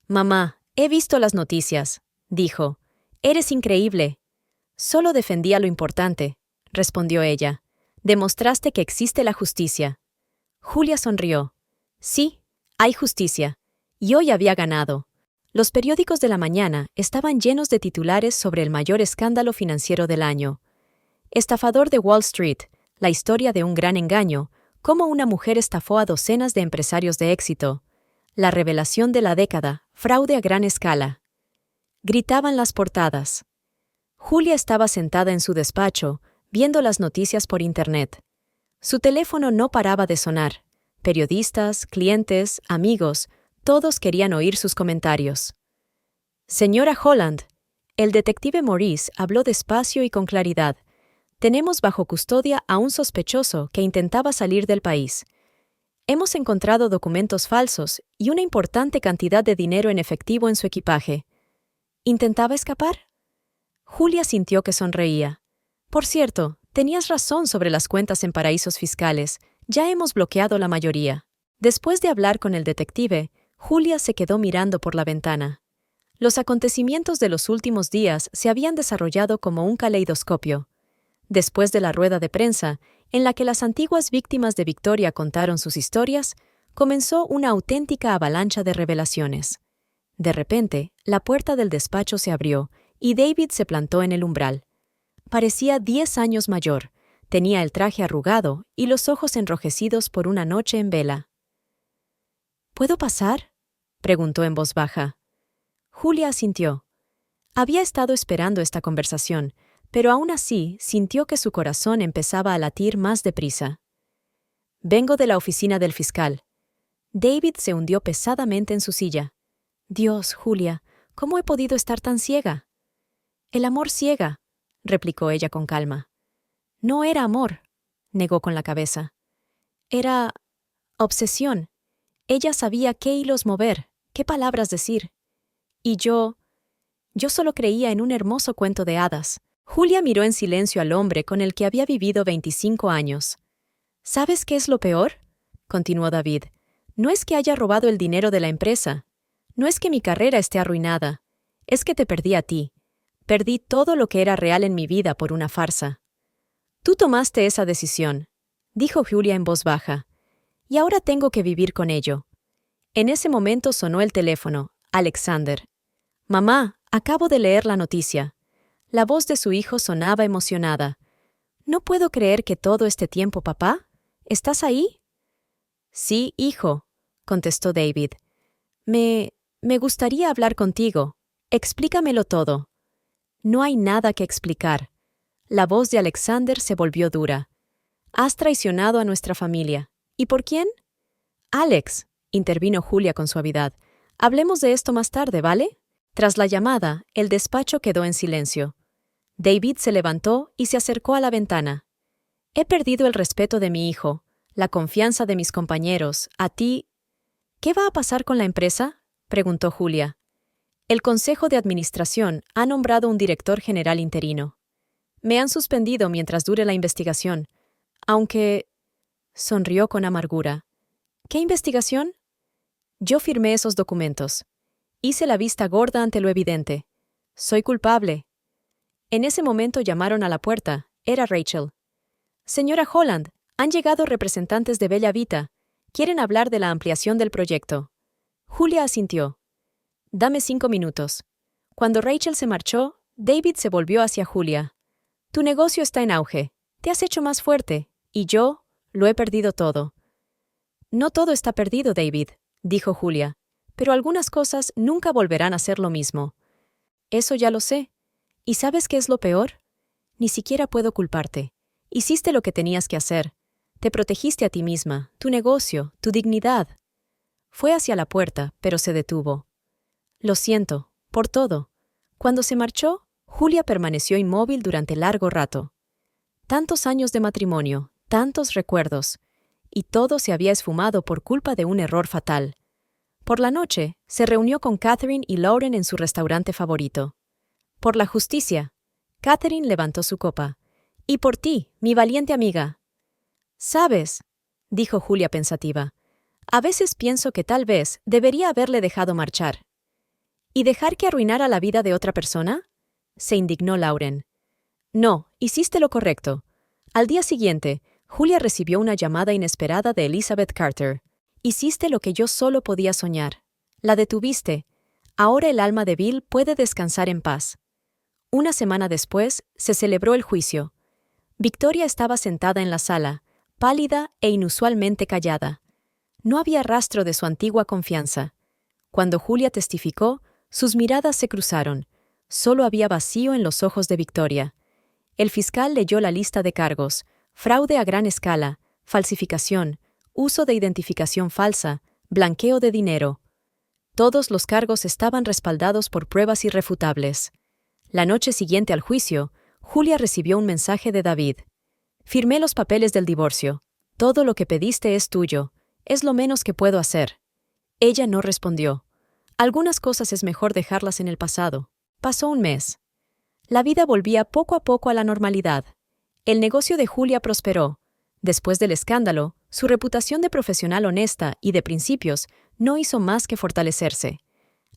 «Mamá, he visto las noticias», dijo. «Eres increíble». «Solo defendía lo importante», respondió ella. «Demostraste que existe la justicia». Julia sonrió. «Sí, hay justicia. Y hoy había ganado». Los periódicos de la mañana estaban llenos de titulares sobre el mayor escándalo financiero del año. Estafador de Wall Street, la historia de un gran engaño, cómo una mujer estafó a docenas de empresarios de éxito. La revelación de la década, fraude a gran escala. Gritaban las portadas. Julia estaba sentada en su despacho, viendo las noticias por Internet. Su teléfono no paraba de sonar. Periodistas, clientes, amigos, todos querían oír sus comentarios. «Señora Holland», el detective Maurice habló despacio y con claridad. «Tenemos bajo custodia a un sospechoso que intentaba salir del país. Hemos encontrado documentos falsos y una importante cantidad de dinero en efectivo en su equipaje». ¿Intentaba escapar? Julia sintió que sonreía. «Por cierto, tenías razón sobre las cuentas en paraísos fiscales. Ya hemos bloqueado la mayoría». Después de hablar con el detective, Julia se quedó mirando por la ventana. Los acontecimientos de los últimos días se habían desarrollado como un caleidoscopio. Después de la rueda de prensa, en la que las antiguas víctimas de Victoria contaron sus historias, comenzó una auténtica avalancha de revelaciones. De repente, la puerta del despacho se abrió y David se plantó en el umbral. Parecía 10 años mayor, tenía el traje arrugado y los ojos enrojecidos por una noche en vela. «¿Puedo pasar?», preguntó en voz baja. Julia asintió. Había estado esperando esta conversación, pero aún así sintió que su corazón empezaba a latir más deprisa. «Vengo de la oficina del fiscal». David se hundió pesadamente en su silla. «Dios, Julia, ¿cómo he podido estar tan ciega?» «El amor ciega», replicó ella con calma. «No era amor», negó con la cabeza. «Era obsesión. Ella sabía qué hilos mover, qué palabras decir. Y yo solo creía en un hermoso cuento de hadas». Julia miró en silencio al hombre con el que había vivido 25 años. «¿Sabes qué es lo peor?», continuó David. «No es que haya robado el dinero de la empresa. No es que mi carrera esté arruinada. Es que te perdí a ti. Perdí todo lo que era real en mi vida por una farsa. Tú tomaste esa decisión, dijo Julia en voz baja, y ahora tengo que vivir con ello. En ese momento sonó el teléfono. Alexander. Mamá, acabo de leer la noticia. La voz de su hijo sonaba emocionada. No puedo creer que todo este tiempo, papá. ¿Estás ahí? Sí, hijo, contestó David. Me gustaría hablar contigo. Explícamelo todo. No hay nada que explicar. La voz de Alexander se volvió dura. Has traicionado a nuestra familia. ¿Y por quién? Alex, intervino Julia con suavidad. Hablemos de esto más tarde, ¿vale? Tras la llamada, el despacho quedó en silencio. David se levantó y se acercó a la ventana. He perdido el respeto de mi hijo, la confianza de mis compañeros, a ti. ¿Qué va a pasar con la empresa?, preguntó Julia. El Consejo de Administración ha nombrado un director general interino. Me han suspendido mientras dure la investigación, aunque... Sonrió con amargura. ¿Qué investigación? Yo firmé esos documentos. Hice la vista gorda ante lo evidente. Soy culpable. En ese momento llamaron a la puerta. Era Rachel. Señora Holland, han llegado representantes de Bella Vita. Quieren hablar de la ampliación del proyecto. Julia asintió. Dame 5 minutos. Cuando Rachel se marchó, David se volvió hacia Julia. Tu negocio está en auge. Te has hecho más fuerte. Y yo, lo he perdido todo. No todo está perdido, David, dijo Julia. Pero algunas cosas nunca volverán a ser lo mismo. Eso ya lo sé. ¿Y sabes qué es lo peor? Ni siquiera puedo culparte. Hiciste lo que tenías que hacer. Te protegiste a ti misma, tu negocio, tu dignidad. Fue hacia la puerta, pero se detuvo. Lo siento, por todo. Cuando se marchó, Julia permaneció inmóvil durante largo rato. Tantos años de matrimonio, tantos recuerdos, y todo se había esfumado por culpa de un error fatal. Por la noche, se reunió con Catherine y Lauren en su restaurante favorito. Por la justicia. Catherine levantó su copa. Y por ti, mi valiente amiga. ¿Sabes?, dijo Julia pensativa. A veces pienso que tal vez debería haberle dejado marchar. ¿Y dejar que arruinara la vida de otra persona? Se indignó Lauren. No, hiciste lo correcto. Al día siguiente, Julia recibió una llamada inesperada de Elizabeth Carter. Hiciste lo que yo solo podía soñar. La detuviste. Ahora el alma de Bill puede descansar en paz. Una semana después, se celebró el juicio. Victoria estaba sentada en la sala, pálida e inusualmente callada. No había rastro de su antigua confianza. Cuando Julia testificó, sus miradas se cruzaron. Solo había vacío en los ojos de Victoria. El fiscal leyó la lista de cargos: fraude a gran escala, falsificación, uso de identificación falsa, blanqueo de dinero. Todos los cargos estaban respaldados por pruebas irrefutables. La noche siguiente al juicio, Julia recibió un mensaje de David. Firmé los papeles del divorcio. Todo lo que pediste es tuyo. Es lo menos que puedo hacer. Ella no respondió. Algunas cosas es mejor dejarlas en el pasado. Pasó un mes. La vida volvía poco a poco a la normalidad. El negocio de Julia prosperó. Después del escándalo, su reputación de profesional honesta y de principios no hizo más que fortalecerse.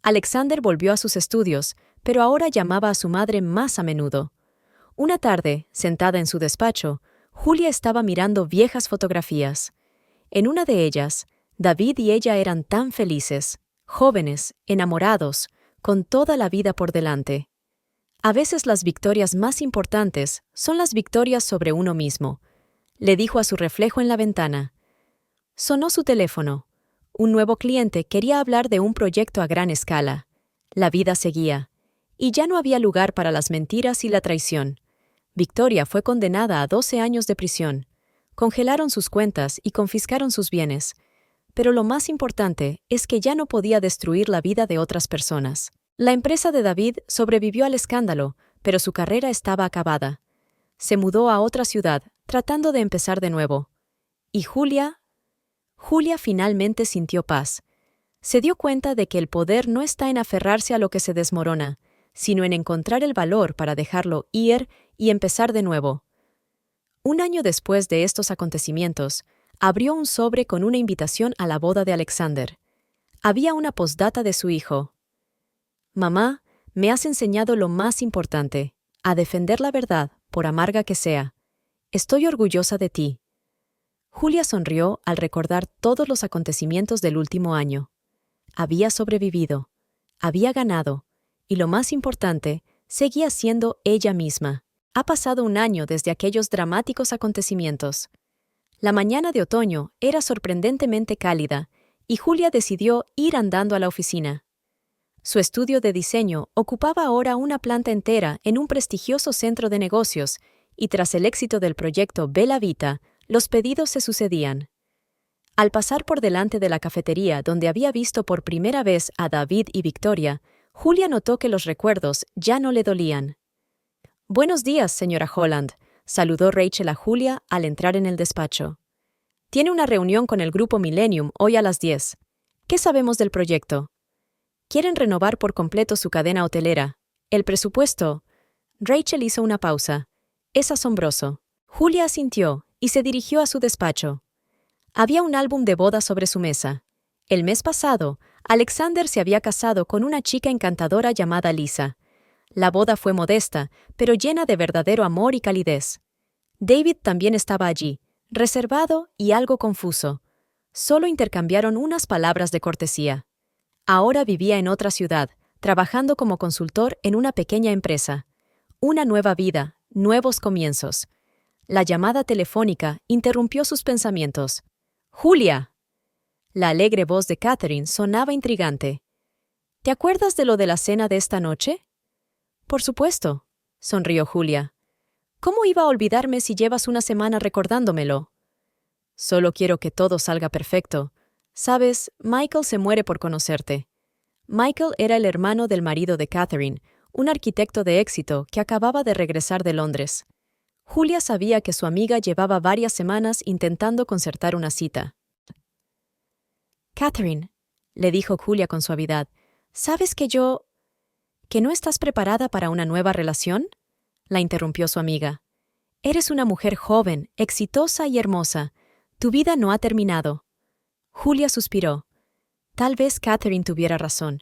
Alexander volvió a sus estudios, pero ahora llamaba a su madre más a menudo. Una tarde, sentada en su despacho, Julia estaba mirando viejas fotografías. En una de ellas, David y ella eran tan felices, jóvenes, enamorados, con toda la vida por delante. A veces las victorias más importantes son las victorias sobre uno mismo, le dijo a su reflejo en la ventana. Sonó su teléfono. Un nuevo cliente quería hablar de un proyecto a gran escala. La vida seguía, y ya no había lugar para las mentiras y la traición. Victoria fue condenada a 12 años de prisión. Congelaron sus cuentas y confiscaron sus bienes. Pero lo más importante es que ya no podía destruir la vida de otras personas. La empresa de David sobrevivió al escándalo, pero su carrera estaba acabada. Se mudó a otra ciudad, tratando de empezar de nuevo. ¿Y Julia? Julia finalmente sintió paz. Se dio cuenta de que el poder no está en aferrarse a lo que se desmorona, sino en encontrar el valor para dejarlo ir y empezar de nuevo. Un año después de estos acontecimientos, abrió un sobre con una invitación a la boda de Alexander. Había una postdata de su hijo. Mamá, Me has enseñado lo más importante, a defender la verdad, por amarga que sea. Estoy orgullosa de ti. Julia sonrió al recordar todos los acontecimientos del último año. Había sobrevivido, había ganado, y lo más importante, seguía siendo ella misma. Ha pasado un año desde aquellos dramáticos acontecimientos. La mañana de otoño era sorprendentemente cálida, y Julia decidió ir andando a la oficina. Su estudio de diseño ocupaba ahora una planta entera en un prestigioso centro de negocios, y tras el éxito del proyecto Bella Vita, los pedidos se sucedían. Al pasar por delante de la cafetería donde había visto por primera vez a David y Victoria, Julia notó que los recuerdos ya no le dolían. «Buenos días, señora Holland», saludó Rachel a Julia al entrar en el despacho. «Tiene una reunión con el grupo Millennium hoy a las 10. ¿Qué sabemos del proyecto? Quieren renovar por completo su cadena hotelera. El presupuesto». Rachel hizo una pausa. «Es asombroso». Julia asintió y se dirigió a su despacho. Había un álbum de boda sobre su mesa. El mes pasado, Alexander se había casado con una chica encantadora llamada Lisa. La boda fue modesta, pero llena de verdadero amor y calidez. David también estaba allí, reservado y algo confuso. Solo intercambiaron unas palabras de cortesía. Ahora vivía en otra ciudad, trabajando como consultor en una pequeña empresa. Una nueva vida, nuevos comienzos. La llamada telefónica interrumpió sus pensamientos. «¡Julia!». La alegre voz de Catherine sonaba intrigante. «¿Te acuerdas de lo de la cena de esta noche?». «Por supuesto», sonrió Julia. «¿Cómo iba a olvidarme si llevas una semana recordándomelo?». «Solo quiero que todo salga perfecto. Sabes, Michael se muere por conocerte». Michael era el hermano del marido de Catherine, un arquitecto de éxito que acababa de regresar de Londres. Julia sabía que su amiga llevaba varias semanas intentando concertar una cita. «Catherine», le dijo Julia con suavidad, «¿sabes que ¿Que no estás preparada para una nueva relación?», la interrumpió su amiga. «Eres una mujer joven, exitosa y hermosa. Tu vida no ha terminado». Julia suspiró. Tal vez Catherine tuviera razón.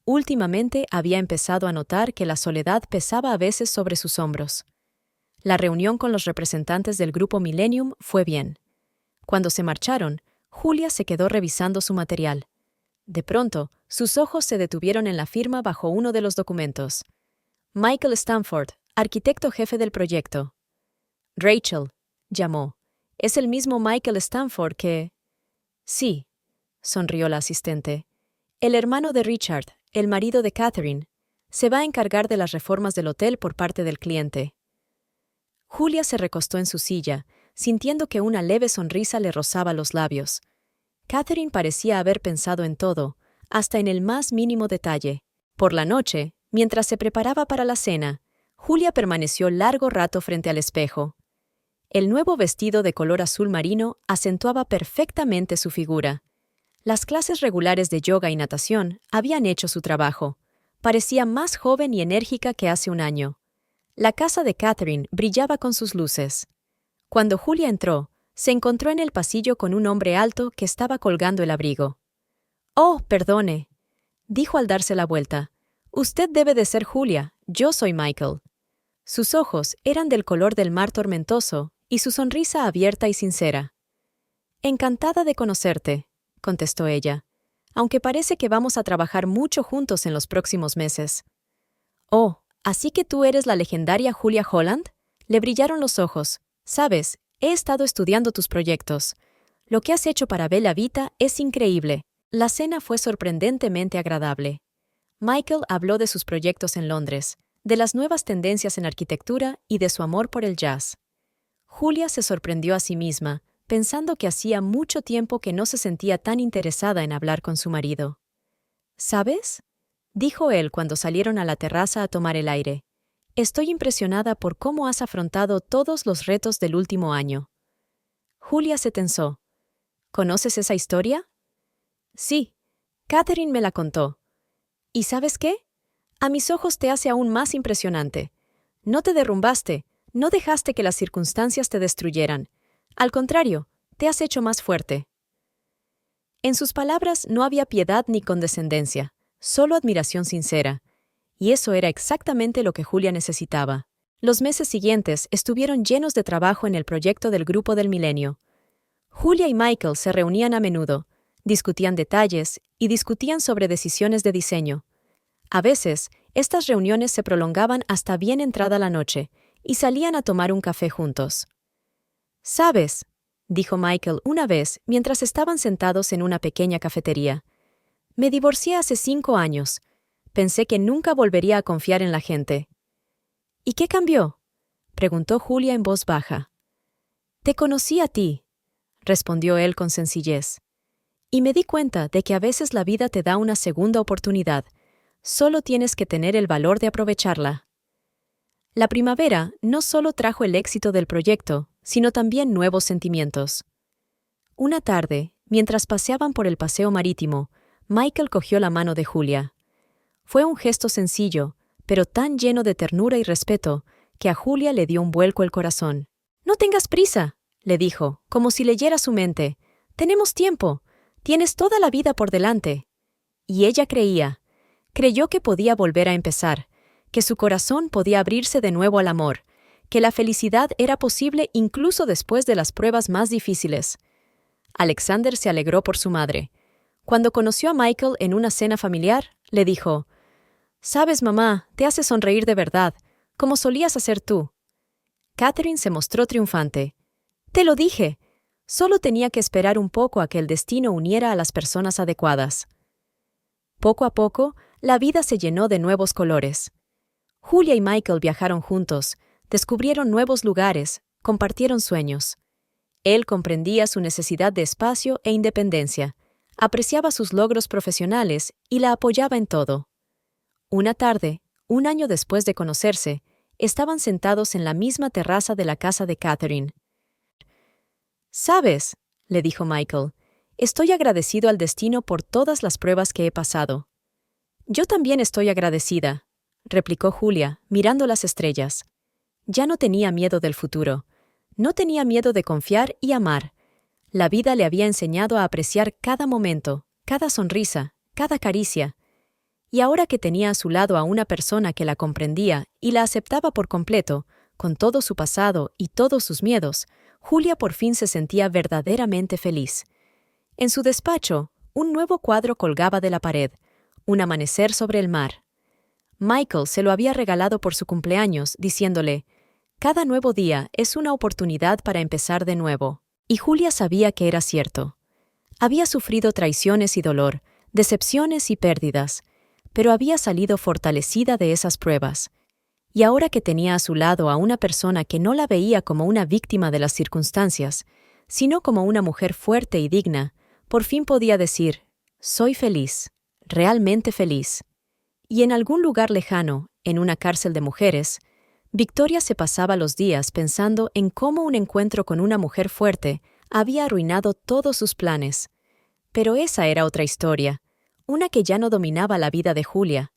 Últimamente había empezado a notar que la soledad pesaba a veces sobre sus hombros. La reunión con los representantes del grupo Millennium fue bien. Cuando se marcharon, Julia se quedó revisando su material. De pronto, sus ojos se detuvieron en la firma bajo uno de los documentos. «Michael Stanford, arquitecto jefe del proyecto». «Rachel», llamó. «¿Es el mismo Michael Stanford que...?» «Sí», sonrió la asistente. «El hermano de Richard, el marido de Catherine. Se va a encargar de las reformas del hotel por parte del cliente». Julia se recostó en su silla, sintiendo que una leve sonrisa le rozaba los labios. Catherine parecía haber pensado en todo, hasta en el más mínimo detalle. Por la noche, mientras se preparaba para la cena, Julia permaneció largo rato frente al espejo. El nuevo vestido de color azul marino acentuaba perfectamente su figura. Las clases regulares de yoga y natación habían hecho su trabajo. Parecía más joven y enérgica que hace un año. La casa de Catherine brillaba con sus luces. Cuando Julia entró, se encontró en el pasillo con un hombre alto que estaba colgando el abrigo. «Oh, perdone», dijo al darse la vuelta. «Usted debe de ser Julia, yo soy Michael». Sus ojos eran del color del mar tormentoso y su sonrisa abierta y sincera. «Encantada de conocerte», contestó ella, «aunque parece que vamos a trabajar mucho juntos en los próximos meses». «Oh, ¿así que tú eres la legendaria Julia Holland?». Le brillaron los ojos. «Sabes, he estado estudiando tus proyectos. Lo que has hecho para Bella Vita es increíble». La cena fue sorprendentemente agradable. Michael habló de sus proyectos en Londres, de las nuevas tendencias en arquitectura y de su amor por el jazz. Julia se sorprendió a sí misma, pensando que hacía mucho tiempo que no se sentía tan interesada en hablar con su marido. «¿Sabes?», dijo él cuando salieron a la terraza a tomar el aire. «Estoy impresionada por cómo has afrontado todos los retos del último año». Julia se tensó. «¿Conoces esa historia?». «Sí, Catherine me la contó». «¿Y sabes qué? A mis ojos te hace aún más impresionante. No te derrumbaste, no dejaste que las circunstancias te destruyeran. Al contrario, te has hecho más fuerte». En sus palabras no había piedad ni condescendencia, solo admiración sincera. y eso era exactamente lo que Julia necesitaba. Los meses siguientes estuvieron llenos de trabajo en el proyecto del Grupo del Milenio. Julia y Michael se reunían a menudo, discutían detalles y discutían sobre decisiones de diseño. A veces, estas reuniones se prolongaban hasta bien entrada la noche y salían a tomar un café juntos. «¿Sabes?», dijo Michael una vez mientras estaban sentados en una pequeña cafetería. «Me divorcié hace 5 años. Pensé que nunca volvería a confiar en la gente». «¿Y qué cambió?», preguntó Julia en voz baja. «Te conocí a ti», respondió él con sencillez. «Y me di cuenta de que a veces la vida te da una segunda oportunidad. Solo tienes que tener el valor de aprovecharla». La primavera no solo trajo el éxito del proyecto, sino también nuevos sentimientos. Una tarde, mientras paseaban por el paseo marítimo, Michael cogió la mano de Julia. Fue un gesto sencillo, pero tan lleno de ternura y respeto, que a Julia le dio un vuelco el corazón. «No tengas prisa», le dijo, como si leyera su mente. «Tenemos tiempo. Tienes toda la vida por delante». Y ella creyó que podía volver a empezar, que su corazón podía abrirse de nuevo al amor, que la felicidad era posible incluso después de las pruebas más difíciles. Alexander se alegró por su madre. Cuando conoció a Michael en una cena familiar, le dijo: «Sabes, mamá, te hace sonreír de verdad, como solías hacer tú». Catherine se mostró triunfante. «Te lo dije. Solo tenía que esperar un poco a que el destino uniera a las personas adecuadas». Poco a poco, la vida se llenó de nuevos colores. Julia y Michael viajaron juntos, descubrieron nuevos lugares, compartieron sueños. Él comprendía su necesidad de espacio e independencia, apreciaba sus logros profesionales y la apoyaba en todo. Una tarde, 1 año después de conocerse, estaban sentados en la misma terraza de la casa de Catherine. «¿Sabes?», le dijo Michael, «estoy agradecido al destino por todas las pruebas que he pasado». «Yo también estoy agradecida», replicó Julia, mirando las estrellas. Ya no tenía miedo del futuro. No tenía miedo de confiar y amar. La vida le había enseñado a apreciar cada momento, cada sonrisa, cada caricia. Y ahora que tenía a su lado a una persona que la comprendía y la aceptaba por completo, con todo su pasado y todos sus miedos, Julia por fin se sentía verdaderamente feliz. En su despacho, un nuevo cuadro colgaba de la pared, un amanecer sobre el mar. Michael se lo había regalado por su cumpleaños, diciéndole: «Cada nuevo día es una oportunidad para empezar de nuevo». Y Julia sabía que era cierto. Había sufrido traiciones y dolor, decepciones y pérdidas, pero había salido fortalecida de esas pruebas. Y ahora que tenía a su lado a una persona que no la veía como una víctima de las circunstancias, sino como una mujer fuerte y digna, por fin podía decir: «Soy feliz, realmente feliz». Y en algún lugar lejano, en una cárcel de mujeres, Victoria se pasaba los días pensando en cómo un encuentro con una mujer fuerte había arruinado todos sus planes. Pero esa era otra historia, una que ya no dominaba la vida de Julia,